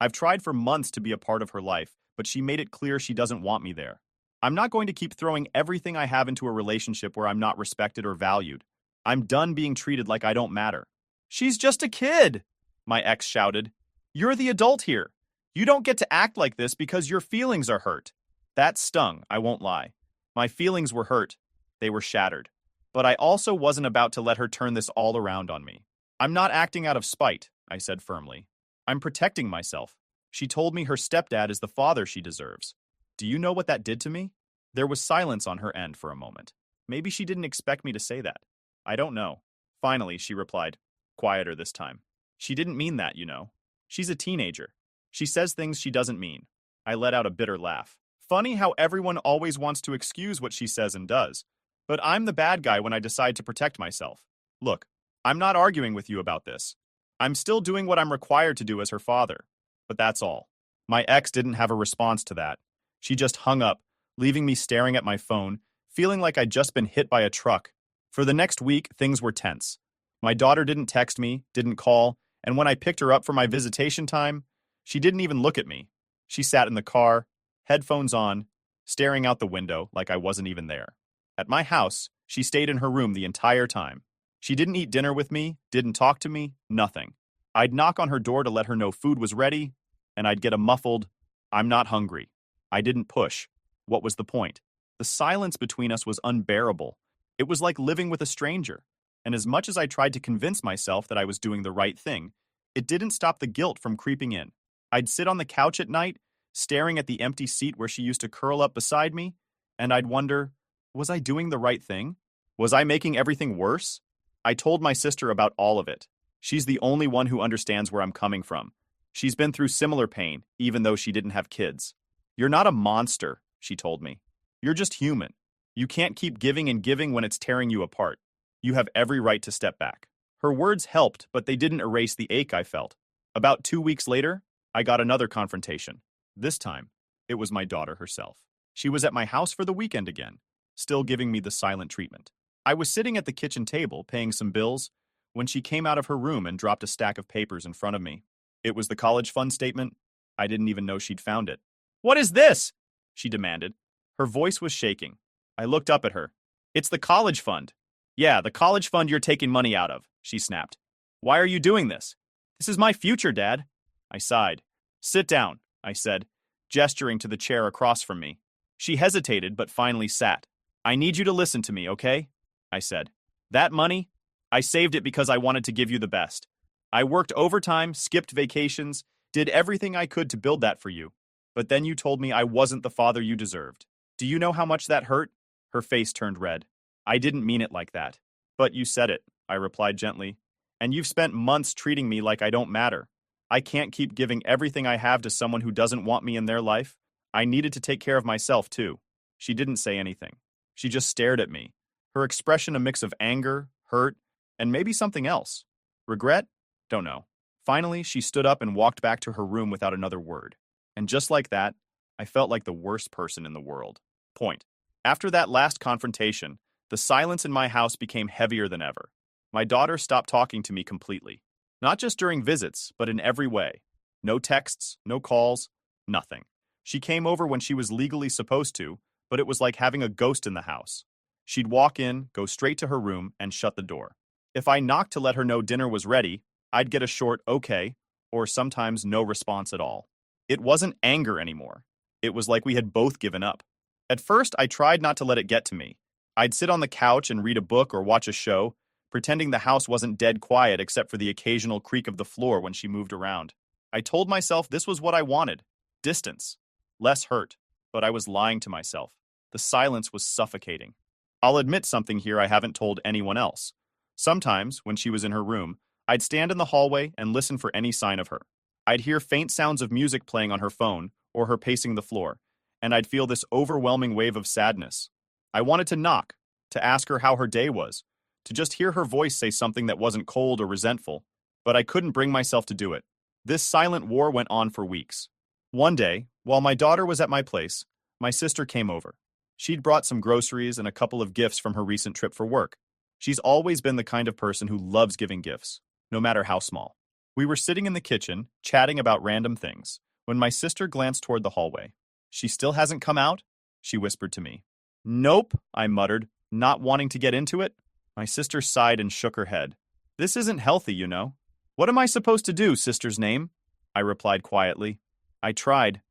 I've tried for months to be a part of her life, but she made it clear she doesn't want me there. I'm not going to keep throwing everything I have into a relationship where I'm not respected or valued. I'm done being treated like I don't matter. She's just a kid, my ex shouted. You're the adult here. You don't get to act like this because your feelings are hurt. That stung, I won't lie. My feelings were hurt. They were shattered. But I also wasn't about to let her turn this all around on me. I'm not acting out of spite, I said firmly. I'm protecting myself. She told me her stepdad is the father she deserves. Do you know what that did to me? There was silence on her end for a moment. Maybe she didn't expect me to say that. I don't know. Finally, she replied, quieter this time. She didn't mean that, you know. She's a teenager. She says things she doesn't mean. I let out a bitter laugh. Funny how everyone always wants to excuse what she says and does. But I'm the bad guy when I decide to protect myself. Look, I'm not arguing with you about this. I'm still doing what I'm required to do as her father. But that's all. My ex didn't have a response to that. She just hung up, leaving me staring at my phone, feeling like I'd just been hit by a truck. For the next week, things were tense. My daughter didn't text me, didn't call, and when I picked her up for my visitation time, she didn't even look at me. She sat in the car, headphones on, staring out the window like I wasn't even there. At my house, she stayed in her room the entire time. She didn't eat dinner with me, didn't talk to me, nothing. I'd knock on her door to let her know food was ready, and I'd get a muffled, "I'm not hungry." I didn't push. What was the point? The silence between us was unbearable. It was like living with a stranger. And as much as I tried to convince myself that I was doing the right thing, it didn't stop the guilt from creeping in. I'd sit on the couch at night, staring at the empty seat where she used to curl up beside me, and I'd wonder, was I doing the right thing? Was I making everything worse? I told my sister about all of it. She's the only one who understands where I'm coming from. She's been through similar pain, even though she didn't have kids. You're not a monster, she told me. You're just human. You can't keep giving and giving when it's tearing you apart. You have every right to step back. Her words helped, but they didn't erase the ache I felt. About 2 weeks later, I got another confrontation. This time, it was my daughter herself. She was at my house for the weekend again, still giving me the silent treatment. I was sitting at the kitchen table, paying some bills, when she came out of her room and dropped a stack of papers in front of me. It was the college fund statement. I didn't even know she'd found it. "What is this?" she demanded. Her voice was shaking. I looked up at her. "It's the college fund." "Yeah, the college fund you're taking money out of," she snapped. "Why are you doing this?" "This is my future, Dad." I sighed. "Sit down," I said, gesturing to the chair across from me. She hesitated, but finally sat. "I need you to listen to me, okay?" I said. "That money, I saved it because I wanted to give you the best. I worked overtime, skipped vacations, did everything I could to build that for you. But then you told me I wasn't the father you deserved. Do you know how much that hurt?" Her face turned red. "I didn't mean it like that." "But you said it," I replied gently. "And you've spent months treating me like I don't matter. I can't keep giving everything I have to someone who doesn't want me in their life. I needed to take care of myself, too." She didn't say anything. She just stared at me. Her expression a mix of anger, hurt, and maybe something else. Regret? Don't know. Finally, she stood up and walked back to her room without another word. And just like that, I felt like the worst person in the world. Point. After that last confrontation, the silence in my house became heavier than ever. My daughter stopped talking to me completely. Not just during visits, but in every way. No texts, no calls, nothing. She came over when she was legally supposed to, but it was like having a ghost in the house. She'd walk in, go straight to her room, and shut the door. If I knocked to let her know dinner was ready, I'd get a short "okay," or sometimes no response at all. It wasn't anger anymore. It was like we had both given up. At first, I tried not to let it get to me. I'd sit on the couch and read a book or watch a show, pretending the house wasn't dead quiet except for the occasional creak of the floor when she moved around. I told myself this was what I wanted. Distance. Less hurt. but I was lying to myself. The silence was suffocating. I'll admit something here I haven't told anyone else. Sometimes, when she was in her room, I'd stand in the hallway and listen for any sign of her. I'd hear faint sounds of music playing on her phone or her pacing the floor, and I'd feel this overwhelming wave of sadness. I wanted to knock, to ask her how her day was, to just hear her voice say something that wasn't cold or resentful, but I couldn't bring myself to do it. This silent war went on for weeks. One day, while my daughter was at my place, my sister came over. She'd brought some groceries and a couple of gifts from her recent trip for work. She's always been the kind of person who loves giving gifts, no matter how small. We were sitting in the kitchen, chatting about random things, when my sister glanced toward the hallway. "She still hasn't come out?" she whispered to me. "Nope," I muttered, not wanting to get into it. My sister sighed and shook her head. "This isn't healthy, you know." "What am I supposed to do, sister's name?" I replied quietly. I tried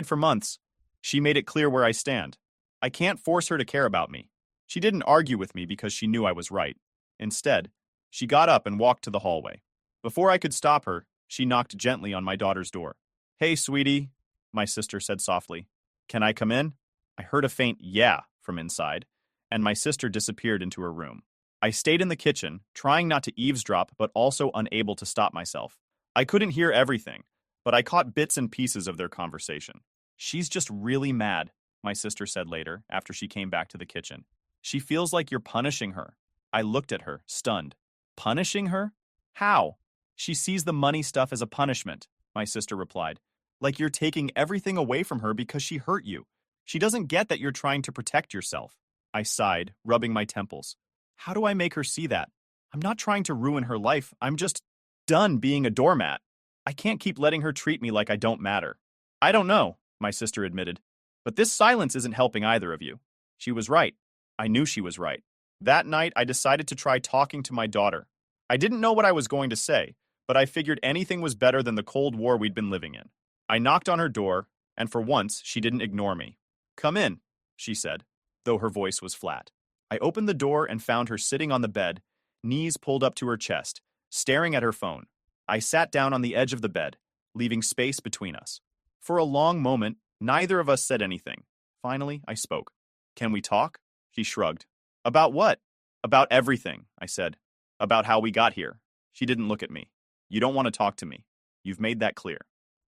for months. She made it clear where I stand. I can't force her to care about me. She didn't argue with me because she knew I was right. Instead, she got up and walked to the hallway. Before I could stop her, she knocked gently on my daughter's door. "Hey, sweetie," my sister said softly. "Can I come in?" I heard a faint "yeah" from inside, and my sister disappeared into her room. I stayed in the kitchen, trying not to eavesdrop but also unable to stop myself. I couldn't hear everything, but I caught bits and pieces of their conversation. "She's just really mad," my sister said later, after she came back to the kitchen. "She feels like you're punishing her." I looked at her, stunned. "Punishing her? How?" "She sees the money stuff as a punishment," my sister replied. "Like you're taking everything away from her because she hurt you. She doesn't get that you're trying to protect yourself." I sighed, rubbing my temples. How do I make her see that? I'm not trying to ruin her life. I'm just done being a doormat. I can't keep letting her treat me like I don't matter. "I don't know," my sister admitted. "But this silence isn't helping either of you." She was right. I knew she was right. That night, I decided to try talking to my daughter. I didn't know what I was going to say, but I figured anything was better than the Cold War we'd been living in. I knocked on her door, and for once, she didn't ignore me. "Come in," she said, though her voice was flat. I opened the door and found her sitting on the bed, knees pulled up to her chest, staring at her phone. I sat down on the edge of the bed, leaving space between us. For a long moment, neither of us said anything. Finally, I spoke. "Can we talk?" She shrugged. "About what?" "About everything," I said. "About how we got here." She didn't look at me. "You don't want to talk to me. You've made that clear."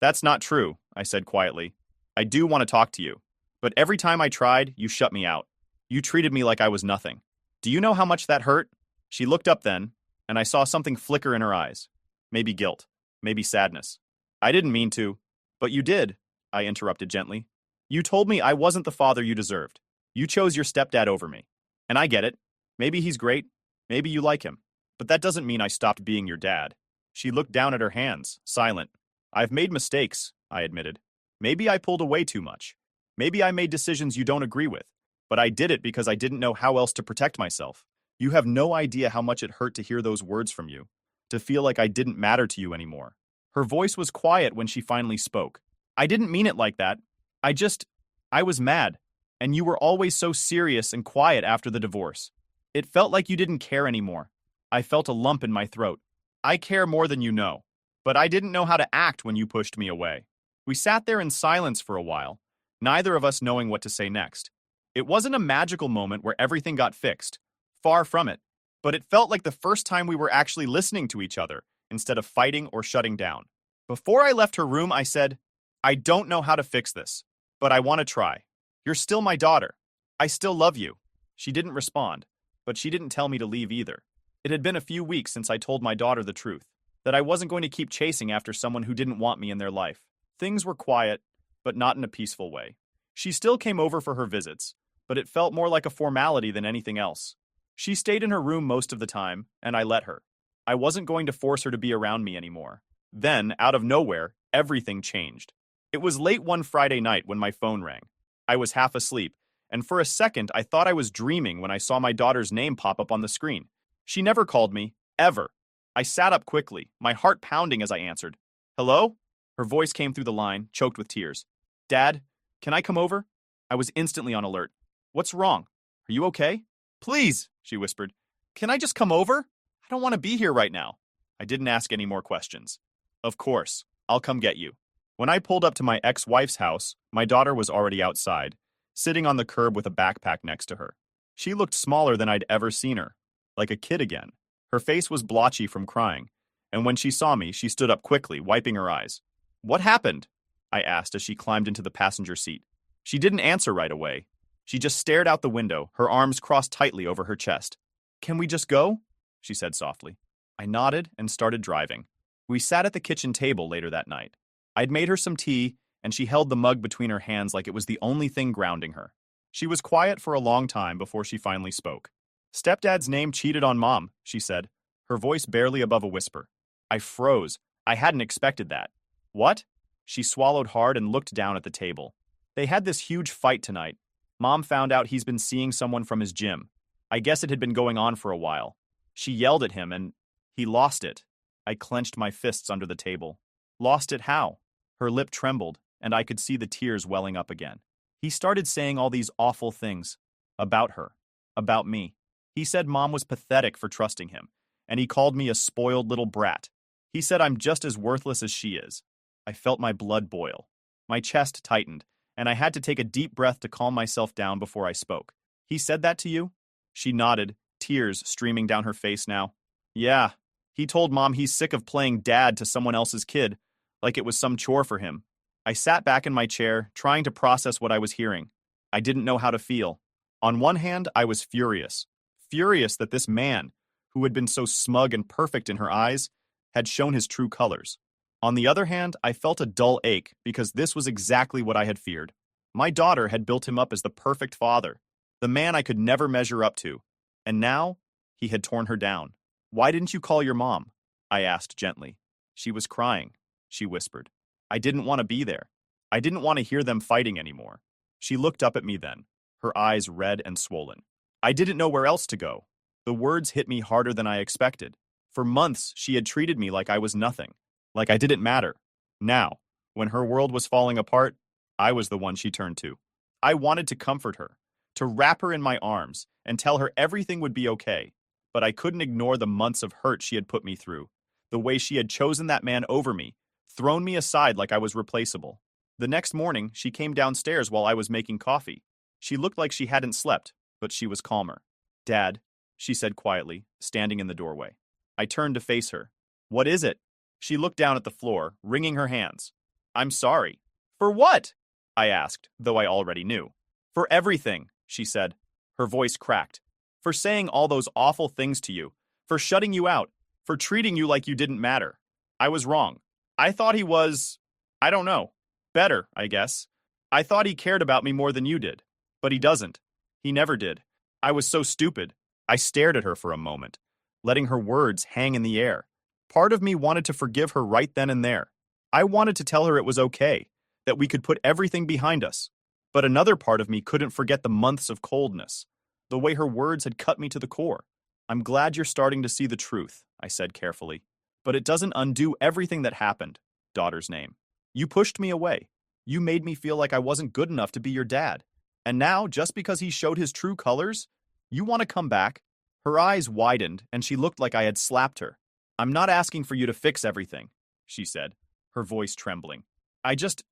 "That's not true," I said quietly. "I do want to talk to you. But every time I tried, you shut me out. You treated me like I was nothing. Do you know how much that hurt?" She looked up then, and I saw something flicker in her eyes. Maybe guilt. Maybe sadness. "I didn't mean to." "But you did," I interrupted gently. "You told me I wasn't the father you deserved. You chose your stepdad over me. And I get it. Maybe he's great. Maybe you like him. But that doesn't mean I stopped being your dad." She looked down at her hands, silent. "I've made mistakes," I admitted. "Maybe I pulled away too much. Maybe I made decisions you don't agree with. But I did it because I didn't know how else to protect myself. You have no idea how much it hurt to hear those words from you, to feel like I didn't matter to you anymore." Her voice was quiet when she finally spoke. "I didn't mean it like that. I was mad. And you were always so serious and quiet after the divorce. It felt like you didn't care anymore." I felt a lump in my throat. "I care more than you know. But I didn't know how to act when you pushed me away." We sat there in silence for a while, neither of us knowing what to say next. It wasn't a magical moment where everything got fixed. Far from it. But it felt like the first time we were actually listening to each other, instead of fighting or shutting down. Before I left her room, I said, "I don't know how to fix this, but I want to try. You're still my daughter. I still love you." She didn't respond, but she didn't tell me to leave either. It had been a few weeks since I told my daughter the truth, that I wasn't going to keep chasing after someone who didn't want me in their life. Things were quiet, but not in a peaceful way. She still came over for her visits, but it felt more like a formality than anything else. She stayed in her room most of the time, and I let her. I wasn't going to force her to be around me anymore. Then, out of nowhere, everything changed. It was late one Friday night when my phone rang. I was half asleep, and for a second I thought I was dreaming when I saw my daughter's name pop up on the screen. She never called me, ever. I sat up quickly, my heart pounding as I answered. "Hello?" Her voice came through the line, choked with tears. "Dad, can I come over?" I was instantly on alert. "What's wrong? Are you okay?" "Please," she whispered. "Can I just come over? I don't want to be here right now." I didn't ask any more questions. "Of course. I'll come get you." When I pulled up to my ex-wife's house, my daughter was already outside, sitting on the curb with a backpack next to her. She looked smaller than I'd ever seen her, like a kid again. Her face was blotchy from crying, and when she saw me, she stood up quickly, wiping her eyes. "What happened?" I asked as she climbed into the passenger seat. She didn't answer right away. She just stared out the window, her arms crossed tightly over her chest. "Can we just go?" she said softly. I nodded and started driving. We sat at the kitchen table later that night. I'd made her some tea, and she held the mug between her hands like it was the only thing grounding her. She was quiet for a long time before she finally spoke. "Stepdad's name cheated on Mom," she said, her voice barely above a whisper. I froze. I hadn't expected that. "What?" She swallowed hard and looked down at the table. "They had this huge fight tonight. Mom found out he's been seeing someone from his gym. I guess it had been going on for a while. She yelled at him and he lost it." I clenched my fists under the table. "Lost it how?" Her lip trembled, and I could see the tears welling up again. "He started saying all these awful things. About her. About me. He said Mom was pathetic for trusting him, and he called me a spoiled little brat. He said I'm just as worthless as she is." I felt my blood boil. My chest tightened, and I had to take a deep breath to calm myself down before I spoke. "He said that to you?" She nodded, tears streaming down her face now. "Yeah. He told Mom he's sick of playing dad to someone else's kid, like it was some chore for him." I sat back in my chair, trying to process what I was hearing. I didn't know how to feel. On one hand, I was furious. Furious that this man, who had been so smug and perfect in her eyes, had shown his true colors. On the other hand, I felt a dull ache because this was exactly what I had feared. My daughter had built him up as the perfect father, the man I could never measure up to, and now he had torn her down. "Why didn't you call your mom?" I asked gently. "She was crying," she whispered. "I didn't want to be there. I didn't want to hear them fighting anymore." She looked up at me then, her eyes red and swollen. I didn't know where else to go. The words hit me harder than I expected. For months, she had treated me like I was nothing, like I didn't matter. Now, when her world was falling apart, I was the one she turned to. I wanted to comfort her, to wrap her in my arms, and tell her everything would be okay. But I couldn't ignore the months of hurt she had put me through, the way she had chosen that man over me, thrown me aside like I was replaceable. The next morning, she came downstairs while I was making coffee. She looked like she hadn't slept, but she was calmer. "Dad," she said quietly, standing in the doorway. I turned to face her. "What is it?" She looked down at the floor, wringing her hands. "I'm sorry." "For what?" I asked, though I already knew. "For everything," she said. Her voice cracked. "For saying all those awful things to you. For shutting you out. For treating you like you didn't matter. I was wrong. I thought he was, I don't know, better, I guess. I thought he cared about me more than you did. But he doesn't. He never did. I was so stupid." I stared at her for a moment, letting her words hang in the air. Part of me wanted to forgive her right then and there. I wanted to tell her it was okay, that we could put everything behind us. But another part of me couldn't forget the months of coldness, the way her words had cut me to the core. "I'm glad you're starting to see the truth," I said carefully. "But it doesn't undo everything that happened, daughter's name. You pushed me away. You made me feel like I wasn't good enough to be your dad. And now, just because he showed his true colors, you want to come back?" Her eyes widened, and she looked like I had slapped her. "I'm not asking for you to fix everything," she said, her voice trembling. I just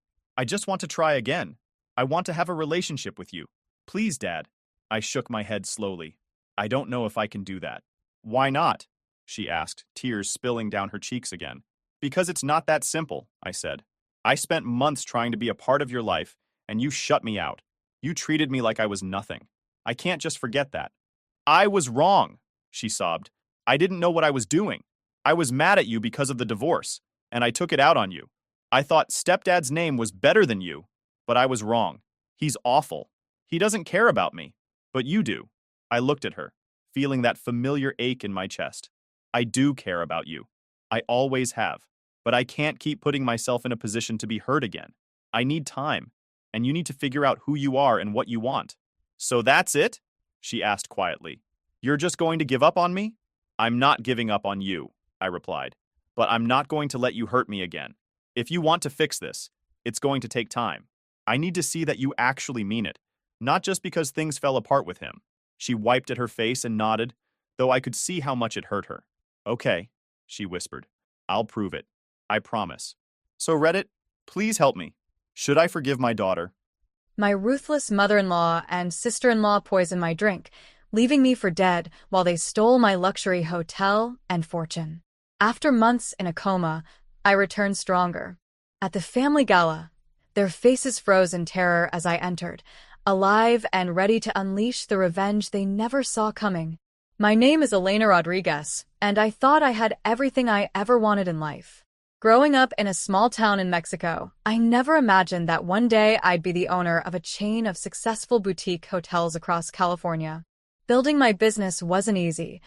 want to try again. I want to have a relationship with you. Please, Dad." I shook my head slowly. "I don't know if I can do that." "Why not?" she asked, tears spilling down her cheeks again. "Because it's not that simple," I said. "I spent months trying to be a part of your life, and you shut me out. You treated me like I was nothing. I can't just forget that." "I was wrong," she sobbed. "I didn't know what I was doing. I was mad at you because of the divorce, and I took it out on you. I thought Stepdad's name was better than you, but I was wrong. He's awful. He doesn't care about me. But you do." I looked at her, feeling that familiar ache in my chest. "I do care about you. I always have. But I can't keep putting myself in a position to be hurt again. I need time, and you need to figure out who you are and what you want." "So that's it?" she asked quietly. "You're just going to give up on me?" "I'm not giving up on you," I replied. "But I'm not going to let you hurt me again. If you want to fix this, it's going to take time. I need to see that you actually mean it, not just because things fell apart with him." She wiped at her face and nodded, though I could see how much it hurt her. "Okay," she whispered. "I'll prove it. I promise. So Reddit, Please help me. Should I forgive my daughter? My ruthless mother-in-law and sister-in-law poisoned my drink, leaving me for dead while they stole my luxury hotel and fortune. After months in a coma, I returned stronger. At the family gala, their faces froze in terror as I entered, alive and ready to unleash the revenge they never saw coming. My name is Elena Rodriguez, and I thought I had everything I ever wanted in life. Growing up in a small town in Mexico, I never imagined that one day I'd be the owner of a chain of successful boutique hotels across California. Building my business wasn't easy.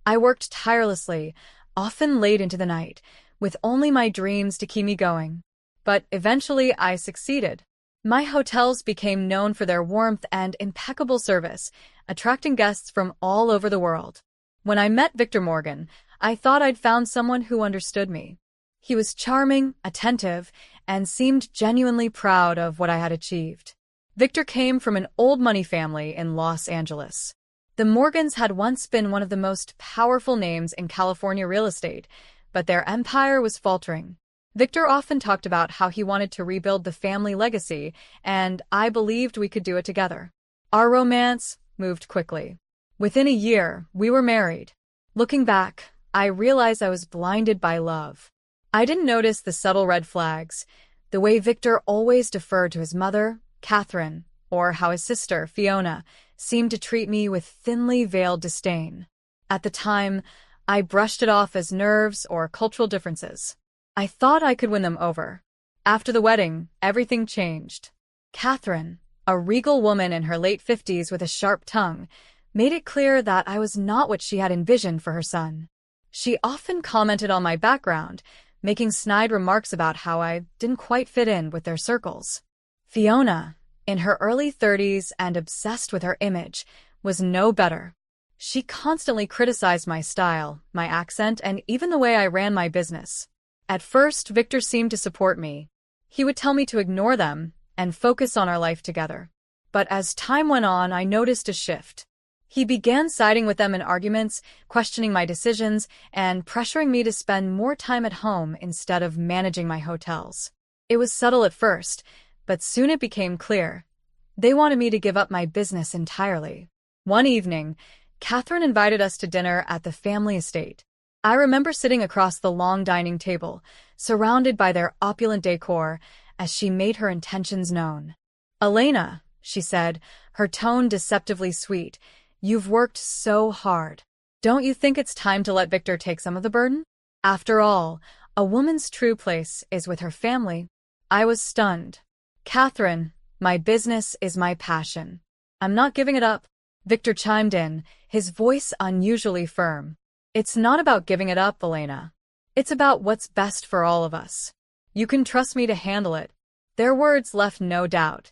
I worked tirelessly, often late into the night, with only my dreams to keep me going. But eventually I succeeded. My hotels became known for their warmth and impeccable service, attracting guests from all over the world. When I met Victor Morgan, I thought I'd found someone who understood me. He was charming, attentive, and seemed genuinely proud of what I had achieved. Victor came from an old money family in Los Angeles. The Morgans had once been one of the most powerful names in California real estate, but their empire was faltering. Victor often talked about how he wanted to rebuild the family legacy, and I believed we could do it together. Our romance moved quickly. Within a year, we were married. Looking back, I realized I was blinded by love. I didn't notice the subtle red flags, the way Victor always deferred to his mother, Catherine, or how his sister, Fiona, seemed to treat me with thinly veiled disdain. At the time, I brushed it off as nerves or cultural differences. I thought I could win them over. After the wedding, everything changed. Catherine, a regal woman in her late 50s with a sharp tongue, made it clear that I was not what she had envisioned for her son. She often commented on my background, making snide remarks about how I didn't quite fit in with their circles. Fiona, in her early 30s and obsessed with her image, was no better. She constantly criticized my style, my accent, and even the way I ran my business. At first, Victor seemed to support me. He would tell me to ignore them and focus on our life together. But as time went on, I noticed a shift. He began siding with them in arguments, questioning my decisions, and pressuring me to spend more time at home instead of managing my hotels. It was subtle at first, but soon it became clear. They wanted me to give up my business entirely. One evening, Catherine invited us to dinner at the family estate. I remember sitting across the long dining table, surrounded by their opulent decor, as she made her intentions known. "Elena," she said, her tone deceptively sweet, "you've worked so hard. Don't you think it's time to let Victor take some of the burden? After all, a woman's true place is with her family." I was stunned. "Catherine, my business is my passion. I'm not giving it up." Victor chimed in, his voice unusually firm. "It's not about giving it up, Elena. It's about what's best for all of us. You can trust me to handle it." Their words left no doubt.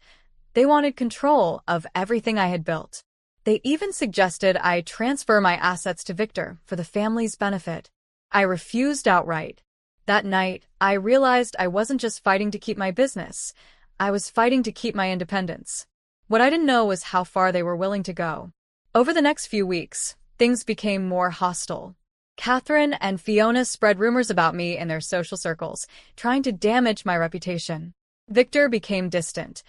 They wanted control of everything I had built. They even suggested I transfer my assets to Victor for the family's benefit. I refused outright. That night, I realized I wasn't just fighting to keep my business. I was fighting to keep my independence. What I didn't know was how far they were willing to go. Over the next few weeks, things became more hostile. Catherine and Fiona spread rumors about me in their social circles, trying to damage my reputation. Victor became distant,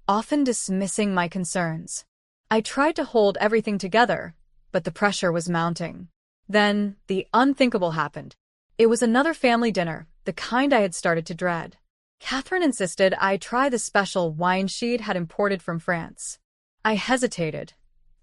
often dismissing my concerns. I tried to hold everything together, but the pressure was mounting. Then, the unthinkable happened. It was another family dinner, the kind I had started to dread. Catherine insisted I try the special wine she'd had imported from France. I hesitated.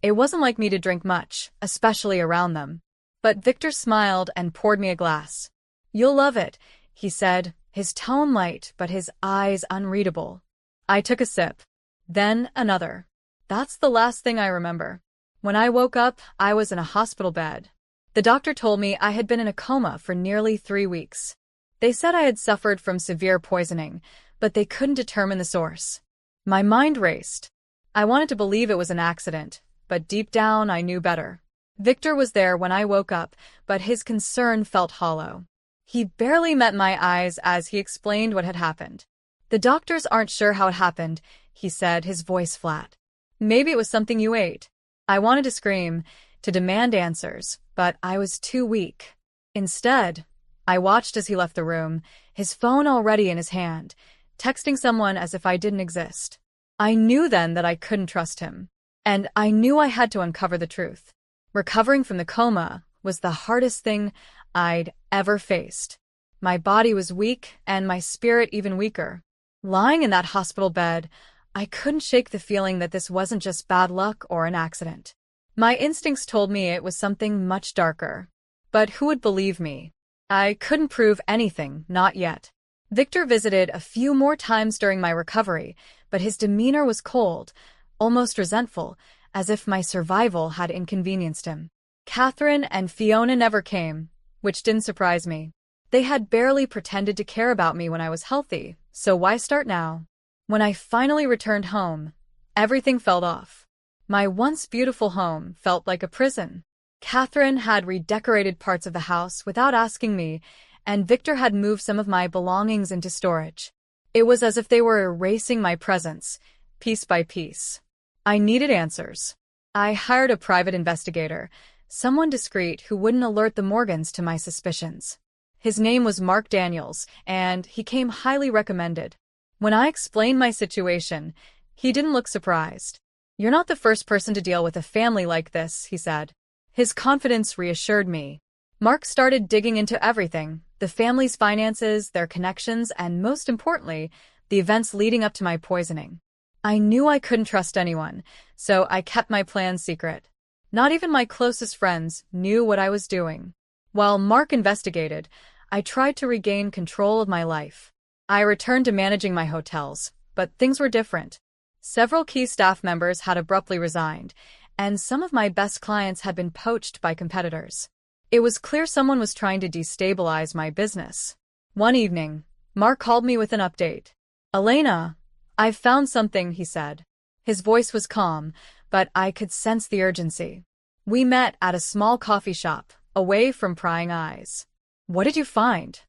It wasn't like me to drink much, especially around them. But Victor smiled and poured me a glass. "You'll love it," he said, his tone light but his eyes unreadable. I took a sip. Then another. That's the last thing I remember. When I woke up, I was in a hospital bed. The doctor told me I had been in a coma for nearly 3 weeks. They said I had suffered from severe poisoning, but they couldn't determine the source. My mind raced. I wanted to believe it was an accident, but deep down I knew better. Victor was there when I woke up, but his concern felt hollow. He barely met my eyes as he explained what had happened. "The doctors aren't sure how it happened," he said, his voice flat. "Maybe it was something you ate." I wanted to scream, to demand answers, but I was too weak. Instead, I watched as he left the room, his phone already in his hand, texting someone as if I didn't exist. I knew then that I couldn't trust him. And I knew I had to uncover the truth. Recovering from the coma was the hardest thing I'd ever faced. My body was weak and my spirit even weaker. Lying in that hospital bed, I couldn't shake the feeling that this wasn't just bad luck or an accident. My instincts told me it was something much darker. But who would believe me? I couldn't prove anything, not yet. Victor visited a few more times during my recovery, but his demeanor was cold, almost resentful, as if my survival had inconvenienced him. Catherine and Fiona never came, which didn't surprise me. They had barely pretended to care about me when I was healthy, so why start now? When I finally returned home, everything felt off. My once beautiful home felt like a prison. Catherine had redecorated parts of the house without asking me, and Victor had moved some of my belongings into storage. It was as if they were erasing my presence, piece by piece. I needed answers. I hired a private investigator, someone discreet who wouldn't alert the Morgans to my suspicions. His name was Mark Daniels, and he came highly recommended. When I explained my situation, he didn't look surprised. "You're not the first person to deal with a family like this," he said. His confidence reassured me. Mark started digging into everything, the family's finances, their connections, and most importantly, the events leading up to my poisoning. I knew I couldn't trust anyone, so I kept my plans secret. Not even my closest friends knew what I was doing. While Mark investigated, I tried to regain control of my life. I returned to managing my hotels, but things were different. Several key staff members had abruptly resigned, and some of my best clients had been poached by competitors. It was clear someone was trying to destabilize my business. One evening, Mark called me with an update. "Elena, I've found something," he said. His voice was calm, but I could sense the urgency. We met at a small coffee shop, away from prying eyes. "What did you find?"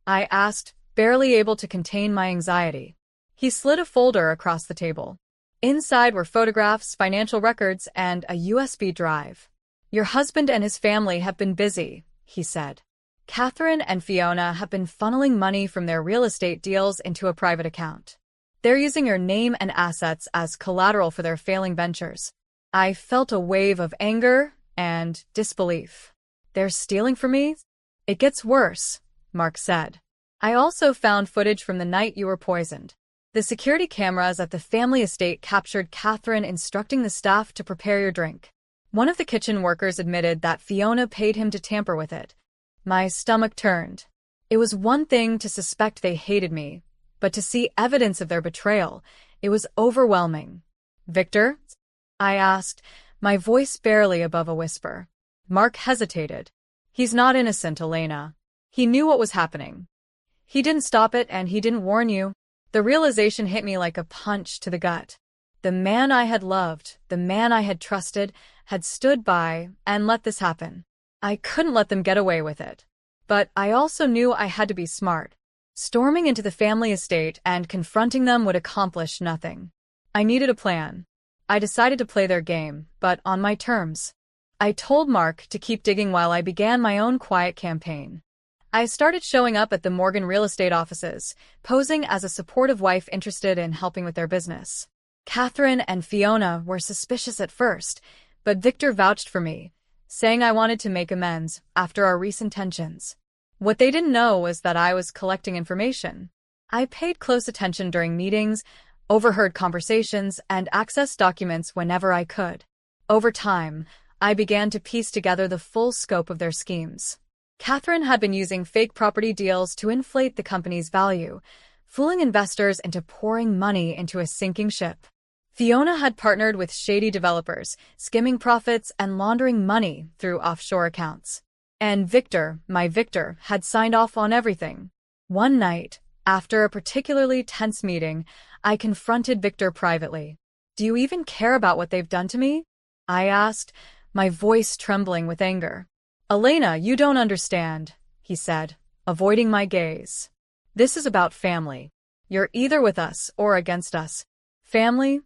I asked, barely able to contain my anxiety. He slid a folder across the table. Inside were photographs, financial records, and a USB drive. "Your husband and his family have been busy," he said. "Catherine and Fiona have been funneling money from their real estate deals into a private account. They're using your name and assets as collateral for their failing ventures." I felt a wave of anger and disbelief. "They're stealing from me?" "It gets worse," Mark said. "I also found footage from the night you were poisoned. The security cameras at the family estate captured Catherine instructing the staff to prepare your drink. One of the kitchen workers admitted that Fiona paid him to tamper with it." My stomach turned. It was one thing to suspect they hated me, but to see evidence of their betrayal, it was overwhelming. "Victor?" I asked, my voice barely above a whisper. Mark hesitated. "He's not innocent, Elena. He knew what was happening. He didn't stop it and he didn't warn you." The realization hit me like a punch to the gut. The man I had loved, the man I had trusted, had stood by and let this happen. I couldn't let them get away with it. But I also knew I had to be smart. Storming into the family estate and confronting them would accomplish nothing. I needed a plan. I decided to play their game, but on my terms. I told Mark to keep digging while I began my own quiet campaign. I started showing up at the Morgan real estate offices, posing as a supportive wife interested in helping with their business. Catherine and Fiona were suspicious at first, but Victor vouched for me, saying I wanted to make amends after our recent tensions. What they didn't know was that I was collecting information. I paid close attention during meetings, overheard conversations, and accessed documents whenever I could. Over time, I began to piece together the full scope of their schemes. Catherine had been using fake property deals to inflate the company's value, fooling investors into pouring money into a sinking ship. Fiona had partnered with shady developers, skimming profits and laundering money through offshore accounts. And Victor, my Victor, had signed off on everything. One night, after a particularly tense meeting, I confronted Victor privately. "Do you even care about what they've done to me?" I asked, my voice trembling with anger. "Elena, you don't understand," he said, avoiding my gaze. "This is about family. You're either with us or against us." "Family?"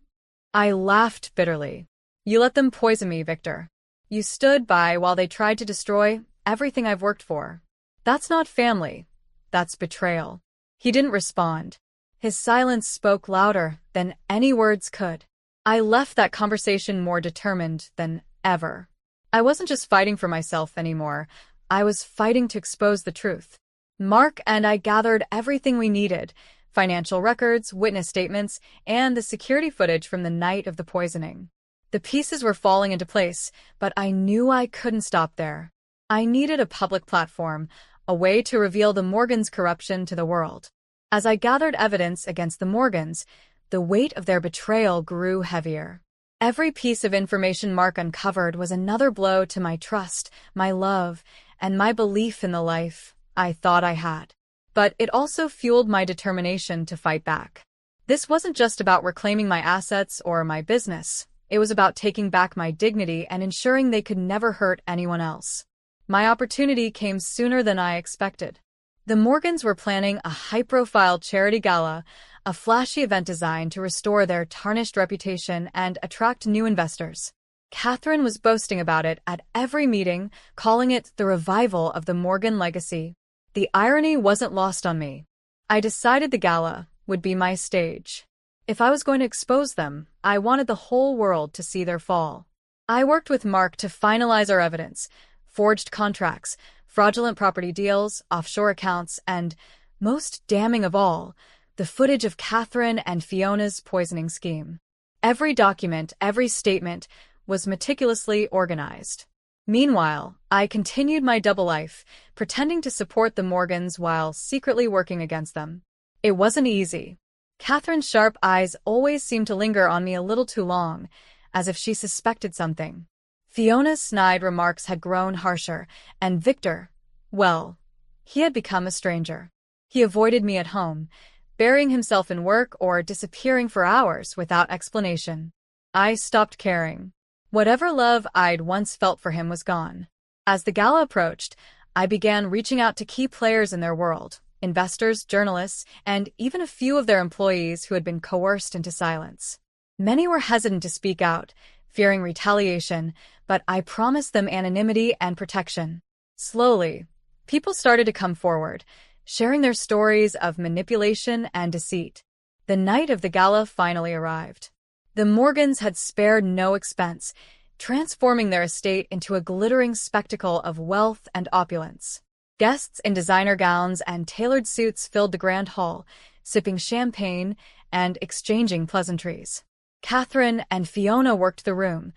I laughed bitterly. "You let them poison me, Victor. You stood by while they tried to destroy everything I've worked for. That's not family. That's betrayal." He didn't respond. His silence spoke louder than any words could. I left that conversation more determined than ever. I wasn't just fighting for myself anymore. I was fighting to expose the truth. Mark and I gathered everything we needed: financial records, witness statements, and the security footage from the night of the poisoning. The pieces were falling into place, but I knew I couldn't stop there. I needed a public platform, a way to reveal the Morgans' corruption to the world. As I gathered evidence against the Morgans, the weight of their betrayal grew heavier. Every piece of information Mark uncovered was another blow to my trust, my love, and my belief in the life I thought I had. But it also fueled my determination to fight back. This wasn't just about reclaiming my assets or my business. It was about taking back my dignity and ensuring they could never hurt anyone else. My opportunity came sooner than I expected. The Morgans were planning a high-profile charity gala, a flashy event designed to restore their tarnished reputation and attract new investors. Catherine was boasting about it at every meeting, calling it the revival of the Morgan legacy. The irony wasn't lost on me. I decided the gala would be my stage. If I was going to expose them, I wanted the whole world to see their fall. I worked with Mark to finalize our evidence: forged contracts, fraudulent property deals, offshore accounts, and, most damning of all, the footage of Catherine and Fiona's poisoning scheme. Every document, every statement was meticulously organized. Meanwhile, I continued my double life, pretending to support the Morgans while secretly working against them. It wasn't easy. Catherine's sharp eyes always seemed to linger on me a little too long, as if she suspected something. Fiona's snide remarks had grown harsher, and Victor, well, he had become a stranger. He avoided me at home, burying himself in work or disappearing for hours without explanation. I stopped caring. Whatever love I'd once felt for him was gone. As the gala approached, I began reaching out to key players in their world: investors, journalists, and even a few of their employees who had been coerced into silence. Many were hesitant to speak out, fearing retaliation, but I promised them anonymity and protection. Slowly, people started to come forward, sharing their stories of manipulation and deceit. The night of the gala finally arrived. The Morgans had spared no expense, transforming their estate into a glittering spectacle of wealth and opulence. Guests in designer gowns and tailored suits filled the grand hall, sipping champagne and exchanging pleasantries. Catherine and Fiona worked the room,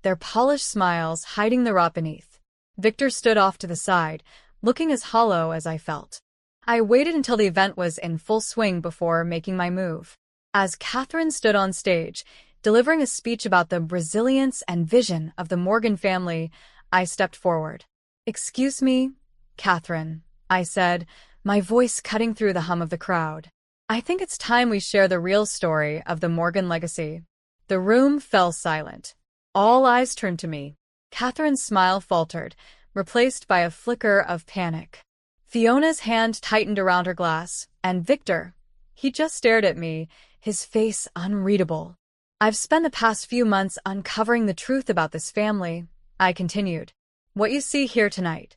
their polished smiles hiding the rot beneath. Victor stood off to the side, looking as hollow as I felt. I waited until the event was in full swing before making my move. As Catherine stood on stage, delivering a speech about the resilience and vision of the Morgan family, I stepped forward. "Excuse me, Catherine," I said, my voice cutting through the hum of the crowd. "I think it's time we share the real story of the Morgan legacy." The room fell silent. All eyes turned to me. Catherine's smile faltered, replaced by a flicker of panic. Fiona's hand tightened around her glass, and Victor, he just stared at me, his face unreadable. "I've spent the past few months uncovering the truth about this family," I continued. "What you see here tonight,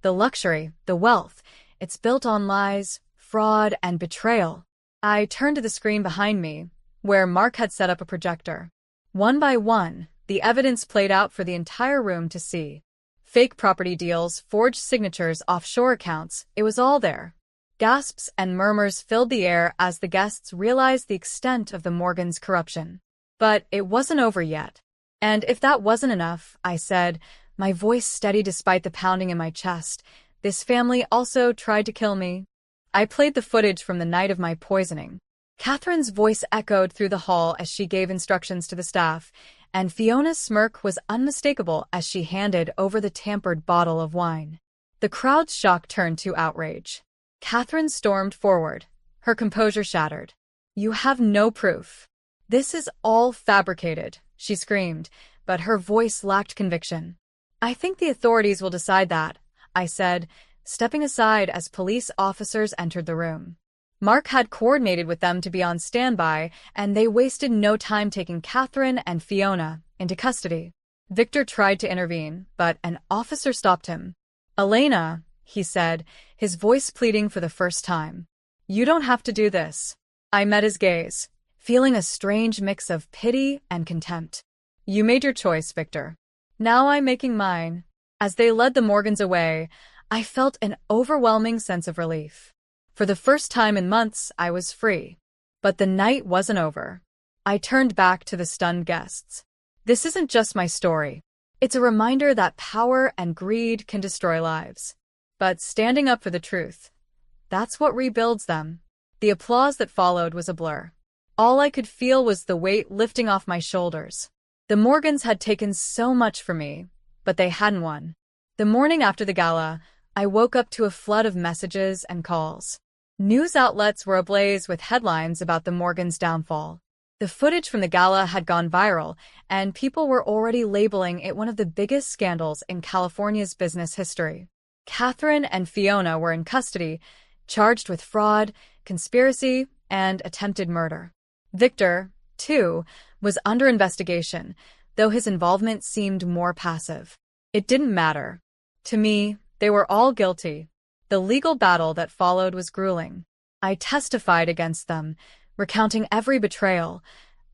the luxury, the wealth, it's built on lies, fraud, and betrayal." I turned to the screen behind me, where Mark had set up a projector. One by one, the evidence played out for the entire room to see. Fake property deals, forged signatures, offshore accounts, it was all there. Gasps and murmurs filled the air as the guests realized the extent of the Morgans' corruption. But it wasn't over yet. And if that wasn't enough, I said, my voice steady despite the pounding in my chest, this family also tried to kill me. I played the footage from the night of my poisoning. Catherine's voice echoed through the hall as she gave instructions to the staff, and Fiona's smirk was unmistakable as she handed over the tampered bottle of wine. The crowd's shock turned to outrage. Catherine stormed forward, her composure shattered. "You have no proof. This is all fabricated," she screamed, but her voice lacked conviction. "I think the authorities will decide that," I said, stepping aside as police officers entered the room. Mark had coordinated with them to be on standby, and they wasted no time taking Catherine and Fiona into custody. Victor tried to intervene, but an officer stopped him. "Elena," he said, his voice pleading for the first time, "you don't have to do this." I met his gaze, feeling a strange mix of pity and contempt. You made your choice, Victor. Now I'm making mine. As they led the Morgans away, I felt an overwhelming sense of relief. For the first time in months, I was free. But the night wasn't over. I turned back to the stunned guests. This isn't just my story. It's a reminder that power and greed can destroy lives. But standing up for the truth, that's what rebuilds them. The applause that followed was a blur. All I could feel was the weight lifting off my shoulders. The Morgans had taken so much from me, but they hadn't won. The morning after the gala, I woke up to a flood of messages and calls. News outlets were ablaze with headlines about the Morgans' downfall. The footage from the gala had gone viral, and people were already labeling it one of the biggest scandals in California's business history. Catherine and Fiona were in custody, charged with fraud, conspiracy, and attempted murder. Victor, too, was under investigation, though his involvement seemed more passive. It didn't matter. To me, they were all guilty. The legal battle that followed was grueling. I testified against them, recounting every betrayal,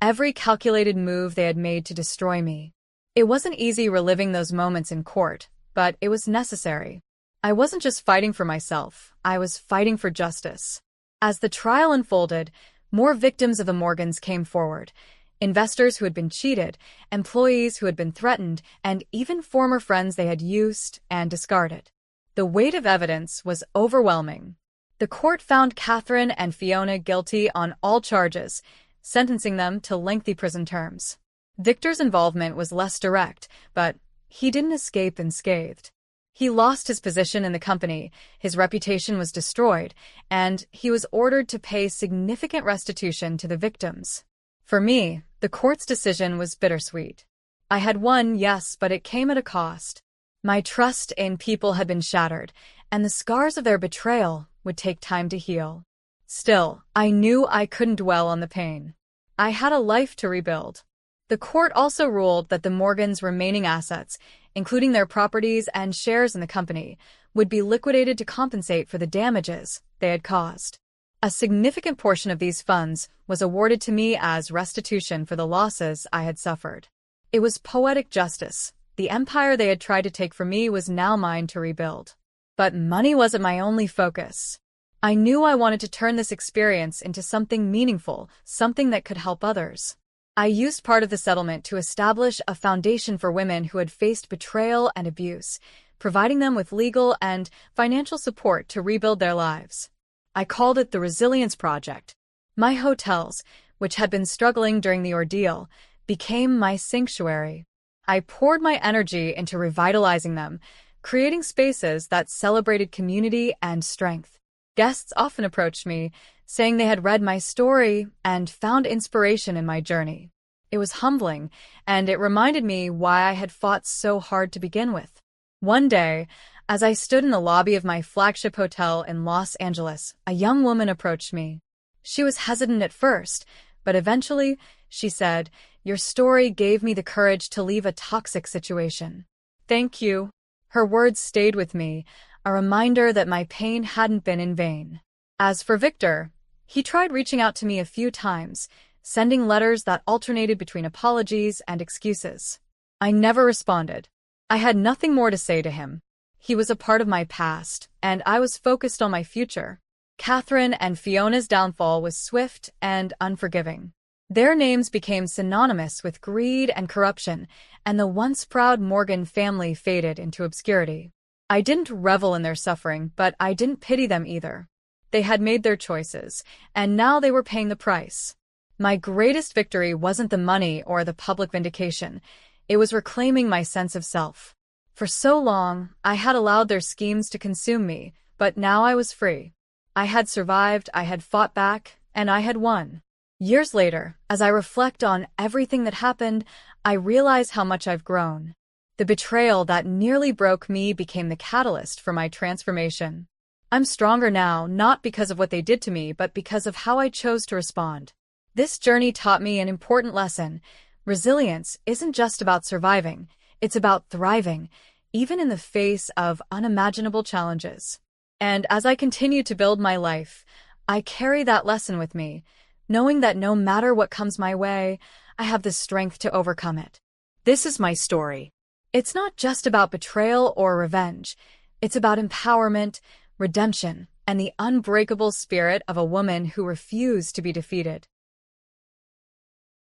every calculated move they had made to destroy me. It wasn't easy reliving those moments in court, but it was necessary. I wasn't just fighting for myself, I was fighting for justice. As the trial unfolded, more victims of the Morgans came forward. Investors who had been cheated, employees who had been threatened, and even former friends they had used and discarded. The weight of evidence was overwhelming. The court found Catherine and Fiona guilty on all charges, sentencing them to lengthy prison terms. Victor's involvement was less direct, but he didn't escape unscathed. He lost his position in the company, his reputation was destroyed, and he was ordered to pay significant restitution to the victims. For me, the court's decision was bittersweet. I had won, yes, but it came at a cost. My trust in people had been shattered, and the scars of their betrayal would take time to heal. Still, I knew I couldn't dwell on the pain. I had a life to rebuild. The court also ruled that the Morgans' remaining assets, including their properties and shares in the company, would be liquidated to compensate for the damages they had caused. A significant portion of these funds was awarded to me as restitution for the losses I had suffered. It was poetic justice. The empire they had tried to take from me was now mine to rebuild. But money wasn't my only focus. I knew I wanted to turn this experience into something meaningful, something that could help others. I used part of the settlement to establish a foundation for women who had faced betrayal and abuse, providing them with legal and financial support to rebuild their lives. I called it the Resilience Project. My hotels, which had been struggling during the ordeal, became my sanctuary. I poured my energy into revitalizing them, creating spaces that celebrated community and strength. Guests often approached me, saying they had read my story and found inspiration in my journey. It was humbling, and it reminded me why I had fought so hard to begin with. One day, as I stood in the lobby of my flagship hotel in Los Angeles, a young woman approached me. She was hesitant at first, but eventually, she said, "Your story gave me the courage to leave a toxic situation." Thank you. Her words stayed with me, a reminder that my pain hadn't been in vain. As for Victor, he tried reaching out to me a few times, sending letters that alternated between apologies and excuses. I never responded. I had nothing more to say to him. He was a part of my past, and I was focused on my future. Catherine and Fiona's downfall was swift and unforgiving. Their names became synonymous with greed and corruption, and the once proud Morgan family faded into obscurity. I didn't revel in their suffering, but I didn't pity them either. They had made their choices, and now they were paying the price. My greatest victory wasn't the money or the public vindication. It was reclaiming my sense of self. For so long, I had allowed their schemes to consume me, but now I was free. I had survived, I had fought back, and I had won. Years later, as I reflect on everything that happened, I realize how much I've grown. The betrayal that nearly broke me became the catalyst for my transformation. I'm stronger now, not because of what they did to me, but because of how I chose to respond. This journey taught me an important lesson. Resilience isn't just about surviving, it's about thriving, even in the face of unimaginable challenges. And as I continue to build my life, I carry that lesson with me, knowing that no matter what comes my way, I have the strength to overcome it. This is my story. It's not just about betrayal or revenge. It's about empowerment, redemption, and the unbreakable spirit of a woman who refused to be defeated.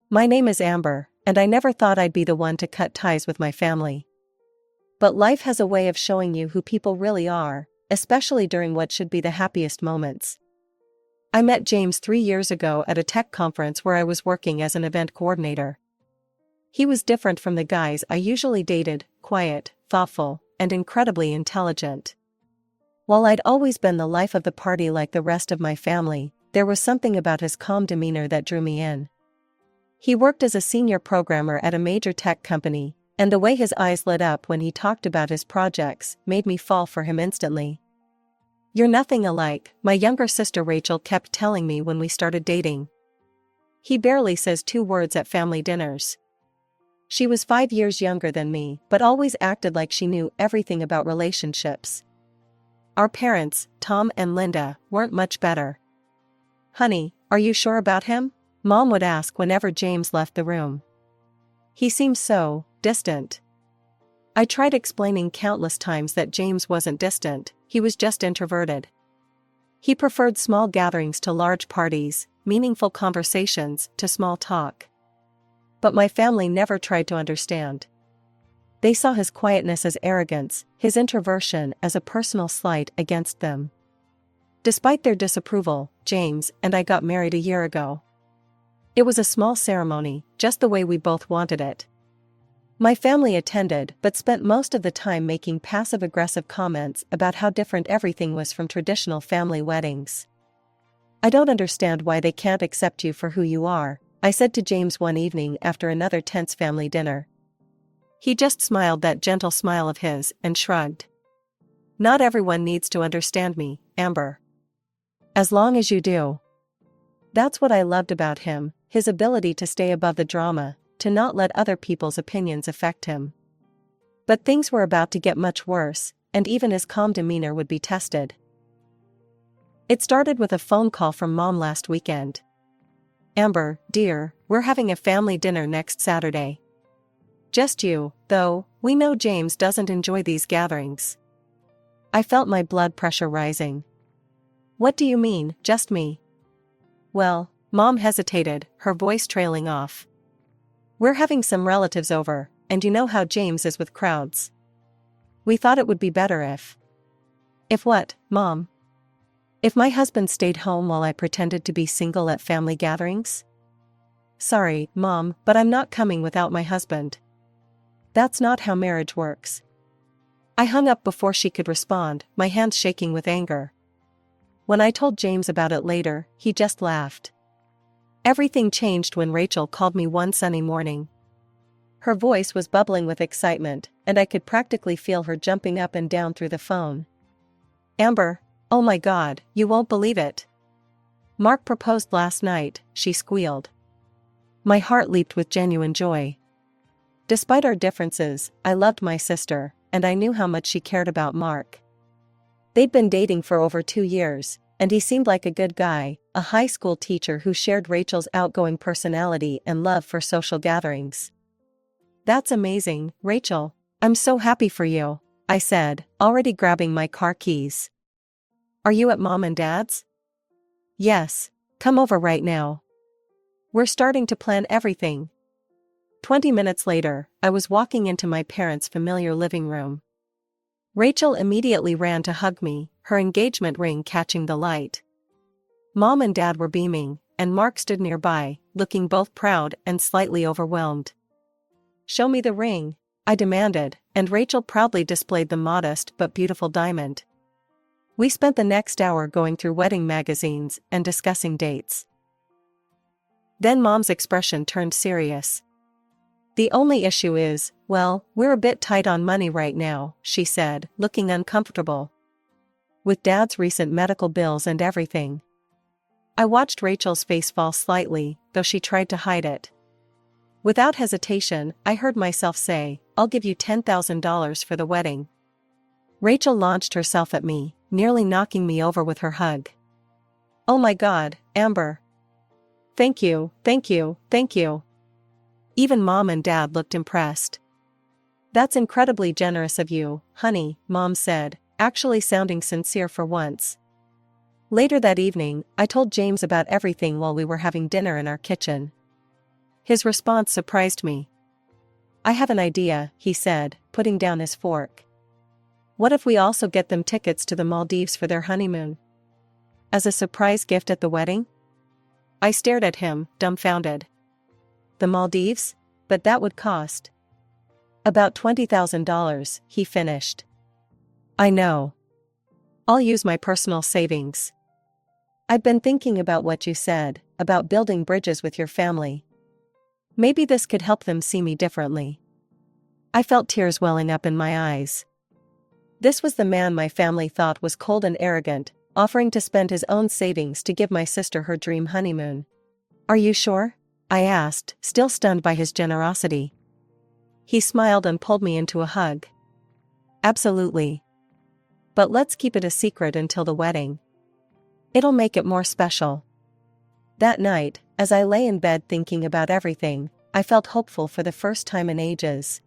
My name is Amber, and I never thought I'd be the one to cut ties with my family. But life has a way of showing you who people really are, especially during what should be the happiest moments. I met James 3 years ago at a tech conference where I was working as an event coordinator. He was different from the guys I usually dated, quiet, thoughtful, and incredibly intelligent. While I'd always been the life of the party like the rest of my family, there was something about his calm demeanor that drew me in. He worked as a senior programmer at a major tech company, and the way his eyes lit up when he talked about his projects made me fall for him instantly. "You're nothing alike," my younger sister Rachel kept telling me when we started dating. "He barely says 2 words at family dinners." She was 5 years younger than me, but always acted like she knew everything about relationships. Our parents, Tom and Linda, weren't much better. "Honey, are you sure about him?" Mom would ask whenever James left the room. "He seems so distant." I tried explaining countless times that James wasn't distant, he was just introverted. He preferred small gatherings to large parties, meaningful conversations to small talk. But my family never tried to understand. They saw his quietness as arrogance, his introversion as a personal slight against them. Despite their disapproval, James and I got married a year ago. It was a small ceremony, just the way we both wanted it. My family attended but spent most of the time making passive-aggressive comments about how different everything was from traditional family weddings. "I don't understand why they can't accept you for who you are," I said to James one evening after another tense family dinner. He just smiled that gentle smile of his and shrugged. "Not everyone needs to understand me, Amber. As long as you do." That's what I loved about him, his ability to stay above the drama, to not let other people's opinions affect him. But things were about to get much worse, and even his calm demeanor would be tested. It started with a phone call from Mom last weekend. "Amber, dear, we're having a family dinner next Saturday. Just you, though, we know James doesn't enjoy these gatherings." I felt my blood pressure rising. "What do you mean, just me?" "Well," Mom hesitated, her voice trailing off. "We're having some relatives over, and you know how James is with crowds. We thought it would be better if..." "If what, Mom?" "If my husband stayed home while I pretended to be single at family gatherings?" "Sorry, Mom, but I'm not coming without my husband. That's not how marriage works." I hung up before she could respond, my hands shaking with anger. When I told James about it later, he just laughed. Everything changed when Rachel called me one sunny morning. Her voice was bubbling with excitement, and I could practically feel her jumping up and down through the phone. "Amber, oh my God, you won't believe it. Mark proposed last night," she squealed. My heart leaped with genuine joy. Despite our differences, I loved my sister, and I knew how much she cared about Mark. They'd been dating for over 2 years, and he seemed like a good guy, a high school teacher who shared Rachel's outgoing personality and love for social gatherings. "That's amazing, Rachel. I'm so happy for you," I said, already grabbing my car keys. "Are you at Mom and Dad's?" "Yes. Come over right now. We're starting to plan everything." 20 minutes later, I was walking into my parents' familiar living room. Rachel immediately ran to hug me, her engagement ring catching the light. Mom and Dad were beaming, and Mark stood nearby, looking both proud and slightly overwhelmed. "Show me the ring," I demanded, and Rachel proudly displayed the modest but beautiful diamond. We spent the next hour going through wedding magazines and discussing dates. Then Mom's expression turned serious. "The only issue is, well, we're a bit tight on money right now," she said, looking uncomfortable. "With Dad's recent medical bills and everything." I watched Rachel's face fall slightly, though she tried to hide it. Without hesitation, I heard myself say, "I'll give you $10,000 for the wedding." Rachel launched herself at me, nearly knocking me over with her hug. "Oh my God, Amber. Thank you, thank you, thank you. Even Mom and Dad looked impressed. That's incredibly generous of you, honey, Mom said, actually sounding sincere for once. Later that evening, I told James about everything while we were having dinner in our kitchen. His response surprised me. I have an idea, he said, putting down his fork. What if we also get them tickets to the Maldives for their honeymoon? As a surprise gift at the wedding? I stared at him, dumbfounded. The Maldives? But that would cost about $20,000, he finished. I know. I'll use my personal savings. I've been thinking about what you said, about building bridges with your family. Maybe this could help them see me differently. I felt tears welling up in my eyes. This was the man my family thought was cold and arrogant, offering to spend his own savings to give my sister her dream honeymoon. Are you sure? I asked, still stunned by his generosity. He smiled and pulled me into a hug. Absolutely. But let's keep it a secret until the wedding. It'll make it more special. That night, as I lay in bed thinking about everything, I felt hopeful for the first time in ages.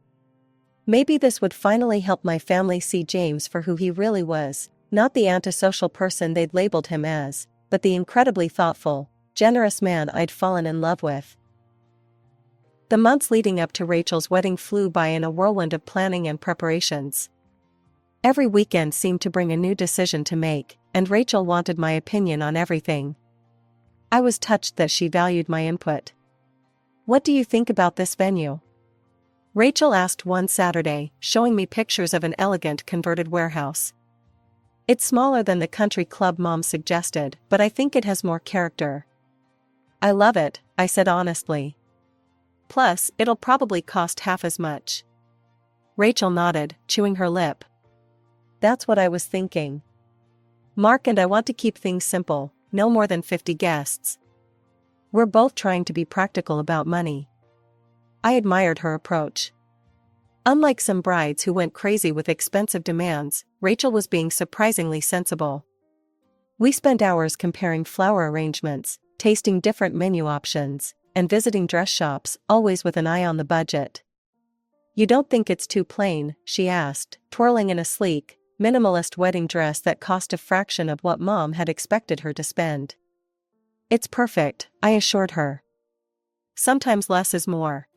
Maybe this would finally help my family see James for who he really was, not the antisocial person they'd labeled him as, but the incredibly thoughtful, generous man I'd fallen in love with. The months leading up to Rachel's wedding flew by in a whirlwind of planning and preparations. Every weekend seemed to bring a new decision to make, and Rachel wanted my opinion on everything. I was touched that she valued my input. What do you think about this venue? Rachel asked one Saturday, showing me pictures of an elegant converted warehouse. It's smaller than the country club Mom suggested, but I think it has more character. I love it, I said honestly. Plus, it'll probably cost half as much. Rachel nodded, chewing her lip. That's what I was thinking. Mark and I want to keep things simple, no more than 50 guests. We're both trying to be practical about money. I admired her approach. Unlike some brides who went crazy with expensive demands, Rachel was being surprisingly sensible. We spent hours comparing flower arrangements, tasting different menu options, and visiting dress shops, always with an eye on the budget. You don't think it's too plain? She asked, twirling in a sleek, minimalist wedding dress that cost a fraction of what Mom had expected her to spend. It's perfect, I assured her. Sometimes less is more.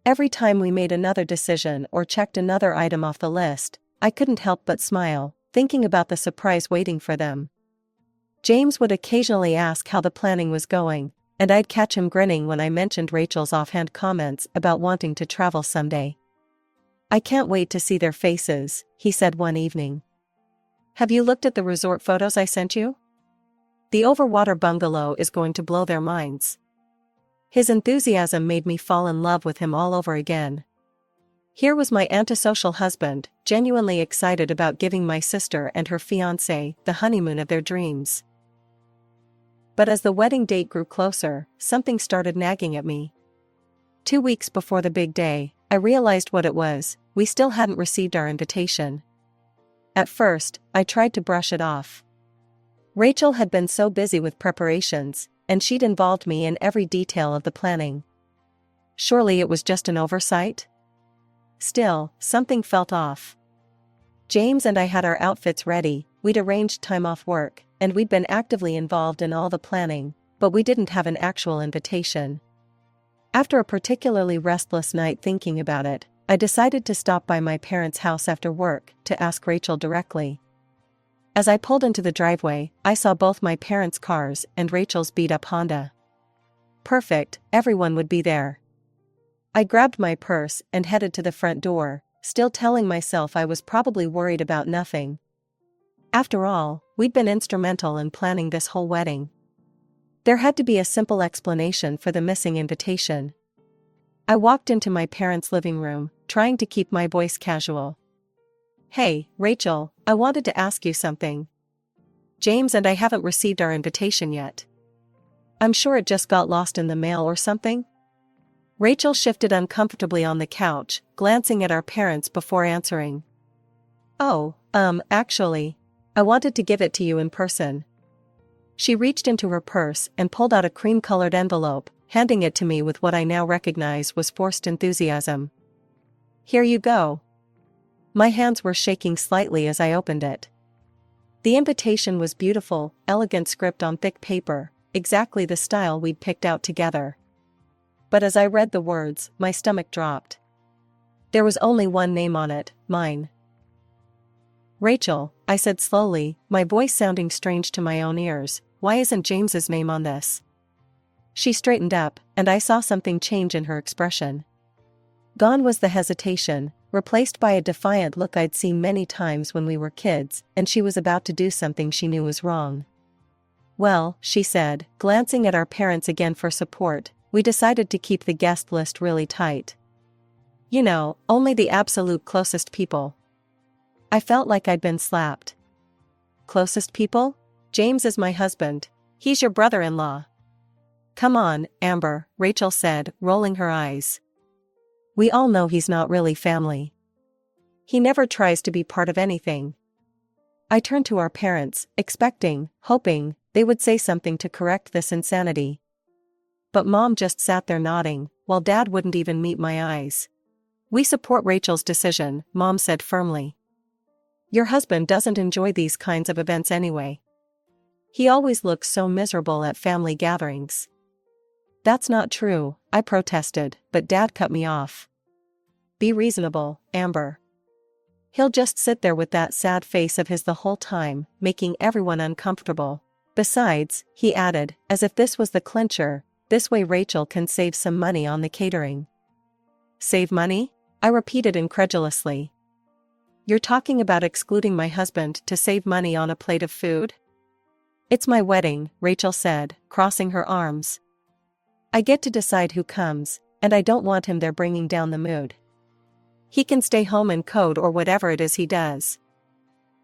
Every time we made another decision or checked another item off the list, I couldn't help but smile, thinking about the surprise waiting for them. James would occasionally ask how the planning was going, and I'd catch him grinning when I mentioned Rachel's offhand comments about wanting to travel someday. I can't wait to see their faces, he said one evening. Have you looked at the resort photos I sent you? The overwater bungalow is going to blow their minds. His enthusiasm made me fall in love with him all over again. Here was my antisocial husband, genuinely excited about giving my sister and her fiancé the honeymoon of their dreams. But as the wedding date grew closer, something started nagging at me. 2 weeks before the big day, I realized what it was: we still hadn't received our invitation. At first, I tried to brush it off. Rachel had been so busy with preparations, and she'd involved me in every detail of the planning. Surely it was just an oversight? Still, something felt off. James and I had our outfits ready, we'd arranged time off work, and we'd been actively involved in all the planning, but we didn't have an actual invitation. After a particularly restless night thinking about it, I decided to stop by my parents' house after work to ask Rachel directly. As I pulled into the driveway, I saw both my parents' cars and Rachel's beat-up Honda. Perfect, everyone would be there. I grabbed my purse and headed to the front door, still telling myself I was probably worried about nothing. After all, we'd been instrumental in planning this whole wedding. There had to be a simple explanation for the missing invitation. I walked into my parents' living room, trying to keep my voice casual. Hey, Rachel, I wanted to ask you something. James and I haven't received our invitation yet. I'm sure it just got lost in the mail or something. Rachel shifted uncomfortably on the couch, glancing at our parents before answering. Oh, actually, I wanted to give it to you in person. She reached into her purse and pulled out a cream-colored envelope, handing it to me with what I now recognize was forced enthusiasm. "Here you go." My hands were shaking slightly as I opened it. The invitation was beautiful, elegant script on thick paper, exactly the style we'd picked out together. But as I read the words, my stomach dropped. There was only one name on it, mine. "Rachel," I said slowly, my voice sounding strange to my own ears, "why isn't James's name on this?" She straightened up, and I saw something change in her expression. Gone was the hesitation, replaced by a defiant look I'd seen many times when we were kids, and she was about to do something she knew was wrong. "Well," she said, glancing at our parents again for support, "we decided to keep the guest list really tight. You know, only the absolute closest people." I felt like I'd been slapped. "Closest people? James is my husband. He's your brother-in-law." "Come on, Amber," Rachel said, rolling her eyes. "We all know he's not really family. He never tries to be part of anything." I turned to our parents, expecting, hoping, they would say something to correct this insanity. But Mom just sat there nodding, while Dad wouldn't even meet my eyes. "We support Rachel's decision," Mom said firmly. "Your husband doesn't enjoy these kinds of events anyway. He always looks so miserable at family gatherings." "That's not true," I protested, but Dad cut me off. "Be reasonable, Amber. He'll just sit there with that sad face of his the whole time, making everyone uncomfortable. Besides," he added, as if this was the clincher, "this way Rachel can save some money on the catering." "Save money?" I repeated incredulously. "You're talking about excluding my husband to save money on a plate of food?" "It's my wedding," Rachel said, crossing her arms. "I get to decide who comes, and I don't want him there bringing down the mood. He can stay home and code or whatever it is he does."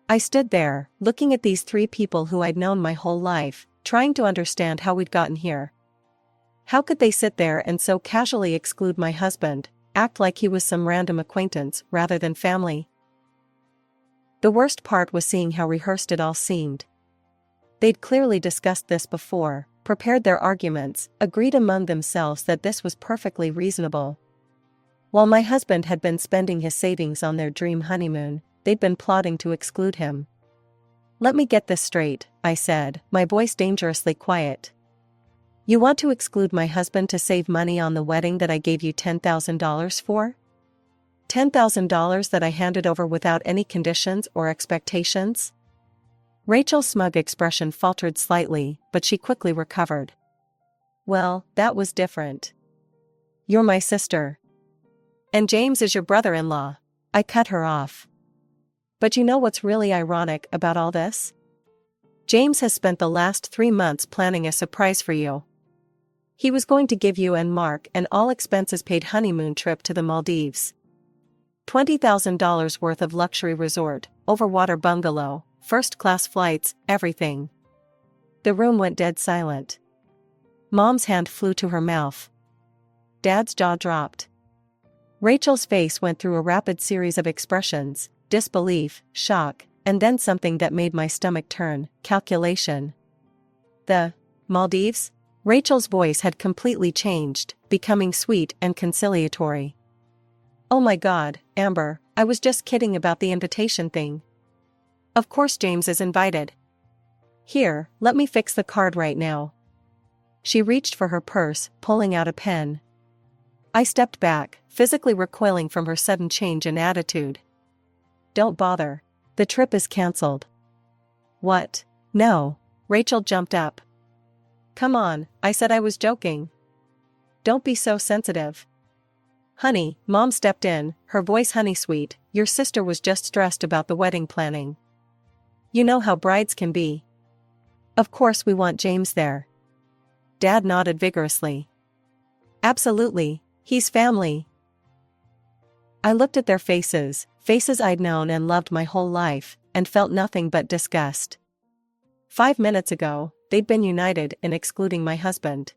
I stood there, looking at these three people who I'd known my whole life, trying to understand how we'd gotten here. How could they sit there and so casually exclude my husband, act like he was some random acquaintance rather than family? The worst part was seeing how rehearsed it all seemed. They'd clearly discussed this before, prepared their arguments, agreed among themselves that this was perfectly reasonable. While my husband had been spending his savings on their dream honeymoon, they'd been plotting to exclude him. "Let me get this straight," I said, my voice dangerously quiet. "You want to exclude my husband to save money on the wedding that I gave you $10,000 for? $10,000 that I handed over without any conditions or expectations?" Rachel's smug expression faltered slightly, but she quickly recovered. "Well, that was different. You're my sister. And James is your brother-in-law." I cut her off. "But you know what's really ironic about all this? James has spent the last 3 months planning a surprise for you. He was going to give you and Mark an all-expenses-paid honeymoon trip to the Maldives. $20,000 worth of luxury resort, overwater bungalow, first-class flights, everything." The room went dead silent. Mom's hand flew to her mouth. Dad's jaw dropped. Rachel's face went through a rapid series of expressions: disbelief, shock, and then something that made my stomach turn: calculation. "The Maldives?" Rachel's voice had completely changed, becoming sweet and conciliatory. "Oh my God, Amber, I was just kidding about the invitation thing. Of course James is invited. Here, let me fix the card right now." She reached for her purse, pulling out a pen. I stepped back, physically recoiling from her sudden change in attitude. "Don't bother. The trip is cancelled." "What? No." Rachel jumped up. "Come on, I said I was joking. Don't be so sensitive." "Honey," Mom stepped in, her voice honey-sweet, "your sister was just stressed about the wedding planning. You know how brides can be. Of course we want James there." Dad nodded vigorously. "Absolutely, he's family." I looked at their faces, faces I'd known and loved my whole life, and felt nothing but disgust. 5 minutes ago, they'd been united in excluding my husband.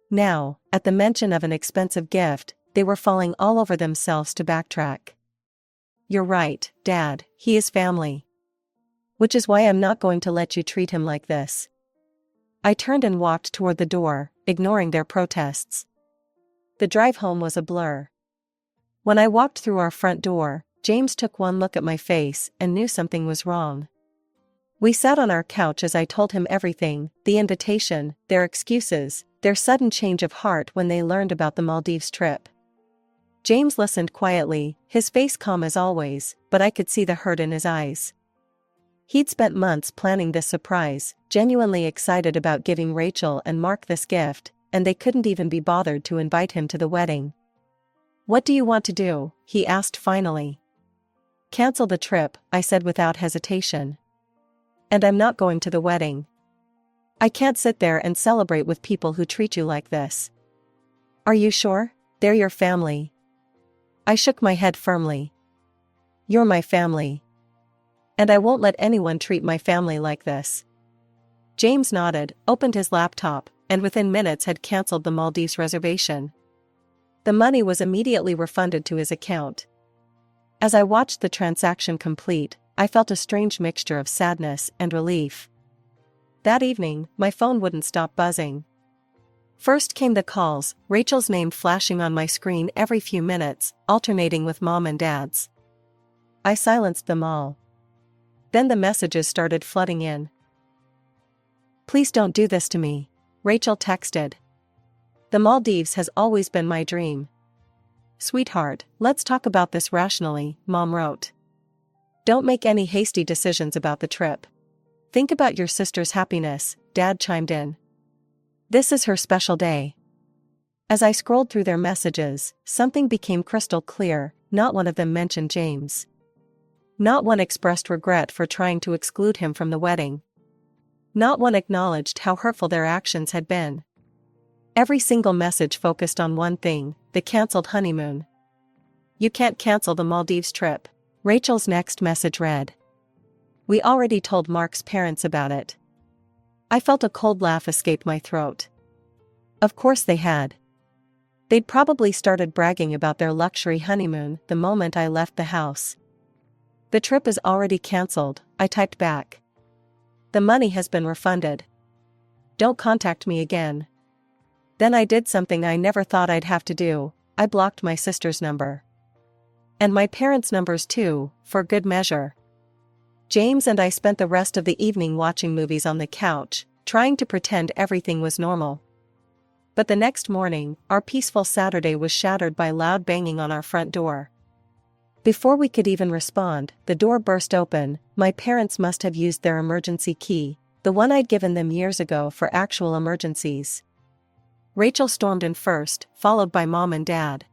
Now, at the mention of an expensive gift, they were falling all over themselves to backtrack. "You're right, Dad, he is family. Which is why I'm not going to let you treat him like this." I turned and walked toward the door, ignoring their protests. The drive home was a blur. When I walked through our front door, James took one look at my face and knew something was wrong. We sat on our couch as I told him everything, the invitation, their excuses, their sudden change of heart when they learned about the Maldives trip. James listened quietly, his face calm as always, but I could see the hurt in his eyes. He'd spent months planning this surprise, genuinely excited about giving Rachel and Mark this gift, and they couldn't even be bothered to invite him to the wedding. "What do you want to do?" he asked finally. "Cancel the trip," I said without hesitation. "And I'm not going to the wedding. I can't sit there and celebrate with people who treat you like this." "Are you sure? They're your family." I shook my head firmly. "You're my family. And I won't let anyone treat my family like this." James nodded, opened his laptop, and within minutes had cancelled the Maldives reservation. The money was immediately refunded to his account. As I watched the transaction complete, I felt a strange mixture of sadness and relief. That evening, my phone wouldn't stop buzzing. First came the calls, Rachel's name flashing on my screen every few minutes, alternating with Mom and Dad's. I silenced them all. Then the messages started flooding in. "Please don't do this to me," Rachel texted. "The Maldives has always been my dream." "Sweetheart, let's talk about this rationally," Mom wrote. "Don't make any hasty decisions about the trip. Think about your sister's happiness," Dad chimed in. "This is her special day." As I scrolled through their messages, something became crystal clear. Not one of them mentioned James. Not one expressed regret for trying to exclude him from the wedding. Not one acknowledged how hurtful their actions had been. Every single message focused on one thing: the cancelled honeymoon. "You can't cancel the Maldives trip," Rachel's next message read. "We already told Mark's parents about it." I felt a cold laugh escape my throat. Of course they had. They'd probably started bragging about their luxury honeymoon the moment I left the house. "The trip is already cancelled," I typed back. "The money has been refunded. Don't contact me again." Then I did something I never thought I'd have to do. I blocked my sister's number. And my parents' numbers too, for good measure. James and I spent the rest of the evening watching movies on the couch, trying to pretend everything was normal. But the next morning, our peaceful Saturday was shattered by loud banging on our front door. Before we could even respond, the door burst open. My parents must have used their emergency key, the one I'd given them years ago for actual emergencies. Rachel stormed in first, followed by Mom and Dad.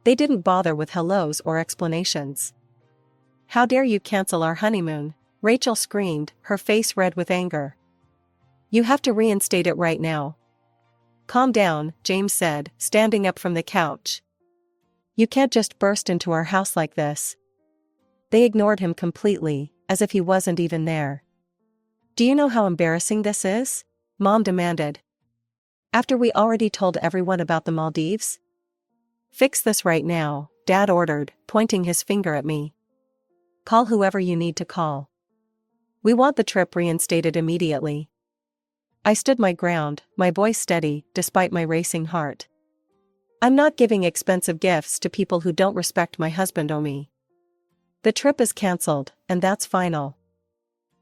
They didn't bother with hellos or explanations. "How dare you cancel our honeymoon?" Rachel screamed, her face red with anger. "You have to reinstate it right now." "Calm down," James said, standing up from the couch. "You can't just burst into our house like this." They ignored him completely, as if he wasn't even there. "Do you know how embarrassing this is?" Mom demanded. "After we already told everyone about the Maldives?" "Fix this right now," Dad ordered, pointing his finger at me. "Call whoever you need to call. We want the trip reinstated immediately." I stood my ground, my voice steady, despite my racing heart. "I'm not giving expensive gifts to people who don't respect my husband or me. The trip is cancelled, and that's final."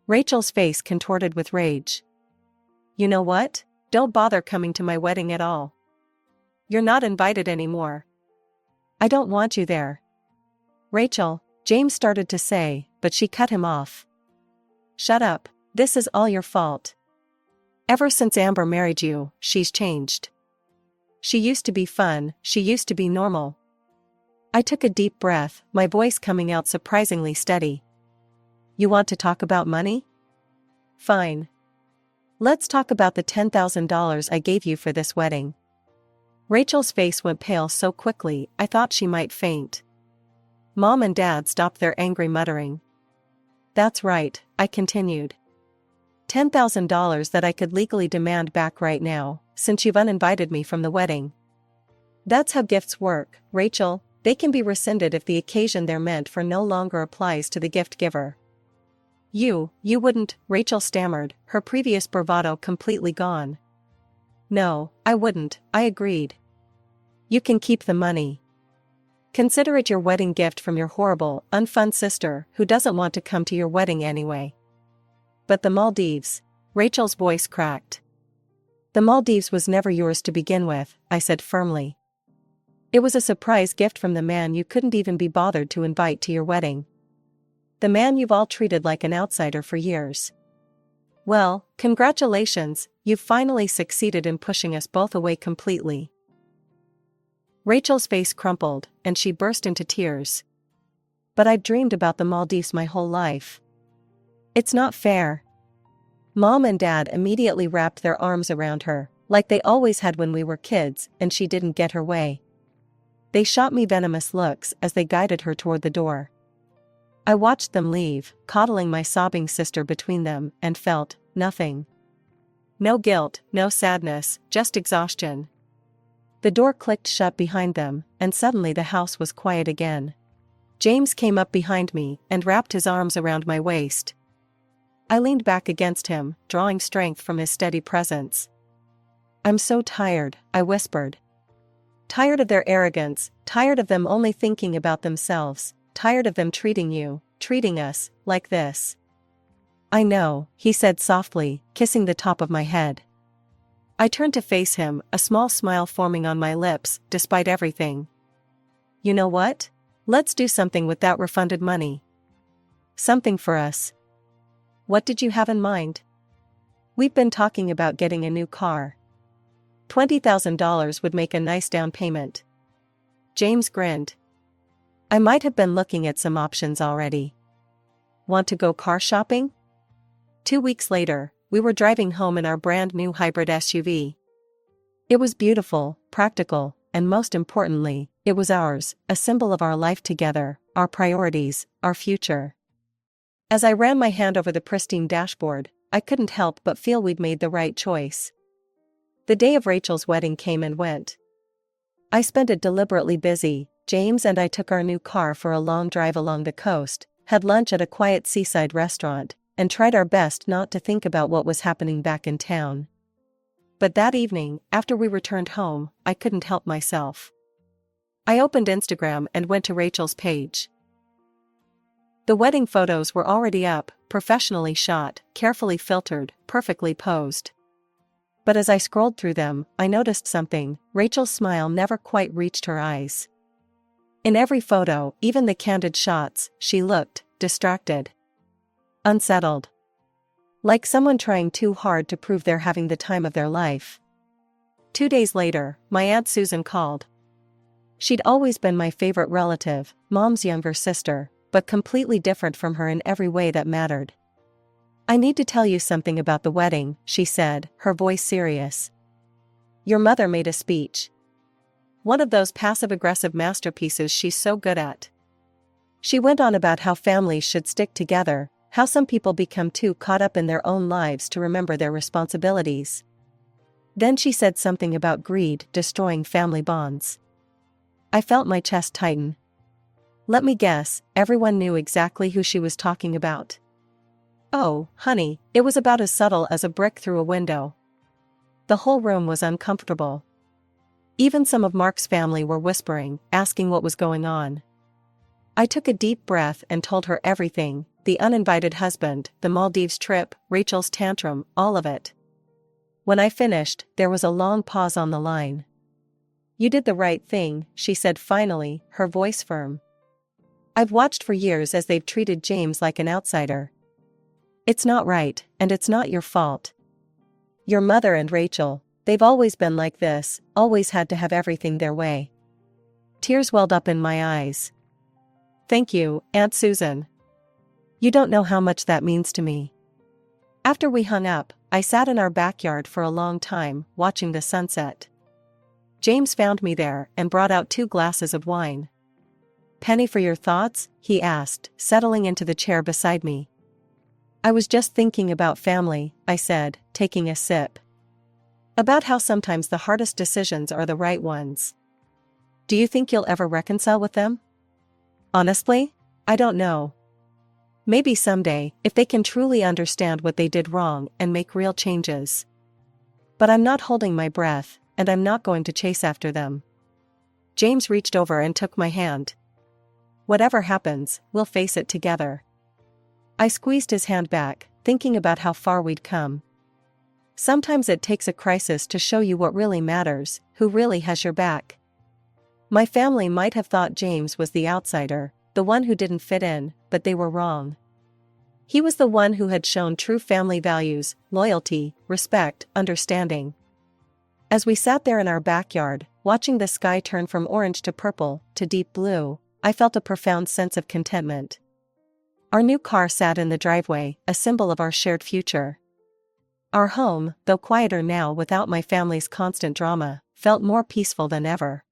Rachel's face contorted with rage. "You know what? Don't bother coming to my wedding at all. You're not invited anymore. I don't want you there." "Rachel," James started to say, but she cut him off. "Shut up, this is all your fault. Ever since Amber married you, she's changed. She used to be fun, she used to be normal." I took a deep breath, my voice coming out surprisingly steady. "You want to talk about money? Fine. Let's talk about the $10,000 I gave you for this wedding." Rachel's face went pale so quickly I thought she might faint. Mom and Dad stopped their angry muttering. "That's right," I continued. $10,000 that I could legally demand back right now, since you've uninvited me from the wedding. That's how gifts work, Rachel. They can be rescinded if the occasion they're meant for no longer applies to the gift giver. You wouldn't, Rachel stammered, her previous bravado completely gone. No, I wouldn't, I agreed. You can keep the money. Consider it your wedding gift from your horrible, unfun sister who doesn't want to come to your wedding anyway. But the Maldives, Rachel's voice cracked. The Maldives was never yours to begin with, I said firmly. It was a surprise gift from the man you couldn't even be bothered to invite to your wedding. The man you've all treated like an outsider for years. Well, congratulations, you've finally succeeded in pushing us both away completely. Rachel's face crumpled, and she burst into tears. But I'd dreamed about the Maldives my whole life. It's not fair. Mom and Dad immediately wrapped their arms around her, like they always had when we were kids, and she didn't get her way. They shot me venomous looks as they guided her toward the door. I watched them leave, coddling my sobbing sister between them, and felt nothing. No guilt, no sadness, just exhaustion. The door clicked shut behind them, and suddenly the house was quiet again. James came up behind me and wrapped his arms around my waist. I leaned back against him, drawing strength from his steady presence. I'm so tired, I whispered. Tired of their arrogance, tired of them only thinking about themselves, tired of them treating us, like this. I know, he said softly, kissing the top of my head. I turned to face him, a small smile forming on my lips, despite everything. You know what? Let's do something with that refunded money. Something for us. What did you have in mind? We've been talking about getting a new car. $20,000 would make a nice down payment. James grinned. I might have been looking at some options already. Want to go car shopping? 2 weeks later, we were driving home in our brand new hybrid SUV. It was beautiful, practical, and most importantly, it was ours, a symbol of our life together, our priorities, our future. As I ran my hand over the pristine dashboard, I couldn't help but feel we'd made the right choice. The day of Rachel's wedding came and went. I spent it deliberately busy. James and I took our new car for a long drive along the coast, had lunch at a quiet seaside restaurant, and tried our best not to think about what was happening back in town. But that evening, after we returned home, I couldn't help myself. I opened Instagram and went to Rachel's page. The wedding photos were already up, professionally shot, carefully filtered, perfectly posed. But as I scrolled through them, I noticed something. Rachel's smile never quite reached her eyes. In every photo, even the candid shots, she looked distracted. Unsettled. Like someone trying too hard to prove they're having the time of their life. 2 days later, my Aunt Susan called. She'd always been my favorite relative, Mom's younger sister, but completely different from her in every way that mattered. I need to tell you something about the wedding, she said, her voice serious. Your mother made a speech. One of those passive-aggressive masterpieces she's so good at. She went on about how families should stick together, how some people become too caught up in their own lives to remember their responsibilities. Then she said something about greed destroying family bonds. I felt my chest tighten. Let me guess, everyone knew exactly who she was talking about. Oh, honey, it was about as subtle as a brick through a window. The whole room was uncomfortable. Even some of Mark's family were whispering, asking what was going on. I took a deep breath and told her everything, the uninvited husband, the Maldives trip, Rachel's tantrum, all of it. When I finished, there was a long pause on the line. You did the right thing, she said finally, her voice firm. I've watched for years as they've treated James like an outsider. It's not right, and it's not your fault. Your mother and Rachel, they've always been like this, always had to have everything their way. Tears welled up in my eyes. Thank you, Aunt Susan. You don't know how much that means to me. After we hung up, I sat in our backyard for a long time, watching the sunset. James found me there and brought out 2 glasses of wine. Penny for your thoughts? He asked, settling into the chair beside me. I was just thinking about family, I said, taking a sip. About how sometimes the hardest decisions are the right ones. Do you think you'll ever reconcile with them? Honestly, I don't know. Maybe someday, if they can truly understand what they did wrong and make real changes. But I'm not holding my breath, and I'm not going to chase after them. James reached over and took my hand. Whatever happens, we'll face it together. I squeezed his hand back, thinking about how far we'd come. Sometimes it takes a crisis to show you what really matters, who really has your back. My family might have thought James was the outsider, the one who didn't fit in, but they were wrong. He was the one who had shown true family values, loyalty, respect, understanding. As we sat there in our backyard, watching the sky turn from orange to purple, to deep blue, I felt a profound sense of contentment. Our new car sat in the driveway, a symbol of our shared future. Our home, though quieter now without my family's constant drama, felt more peaceful than ever.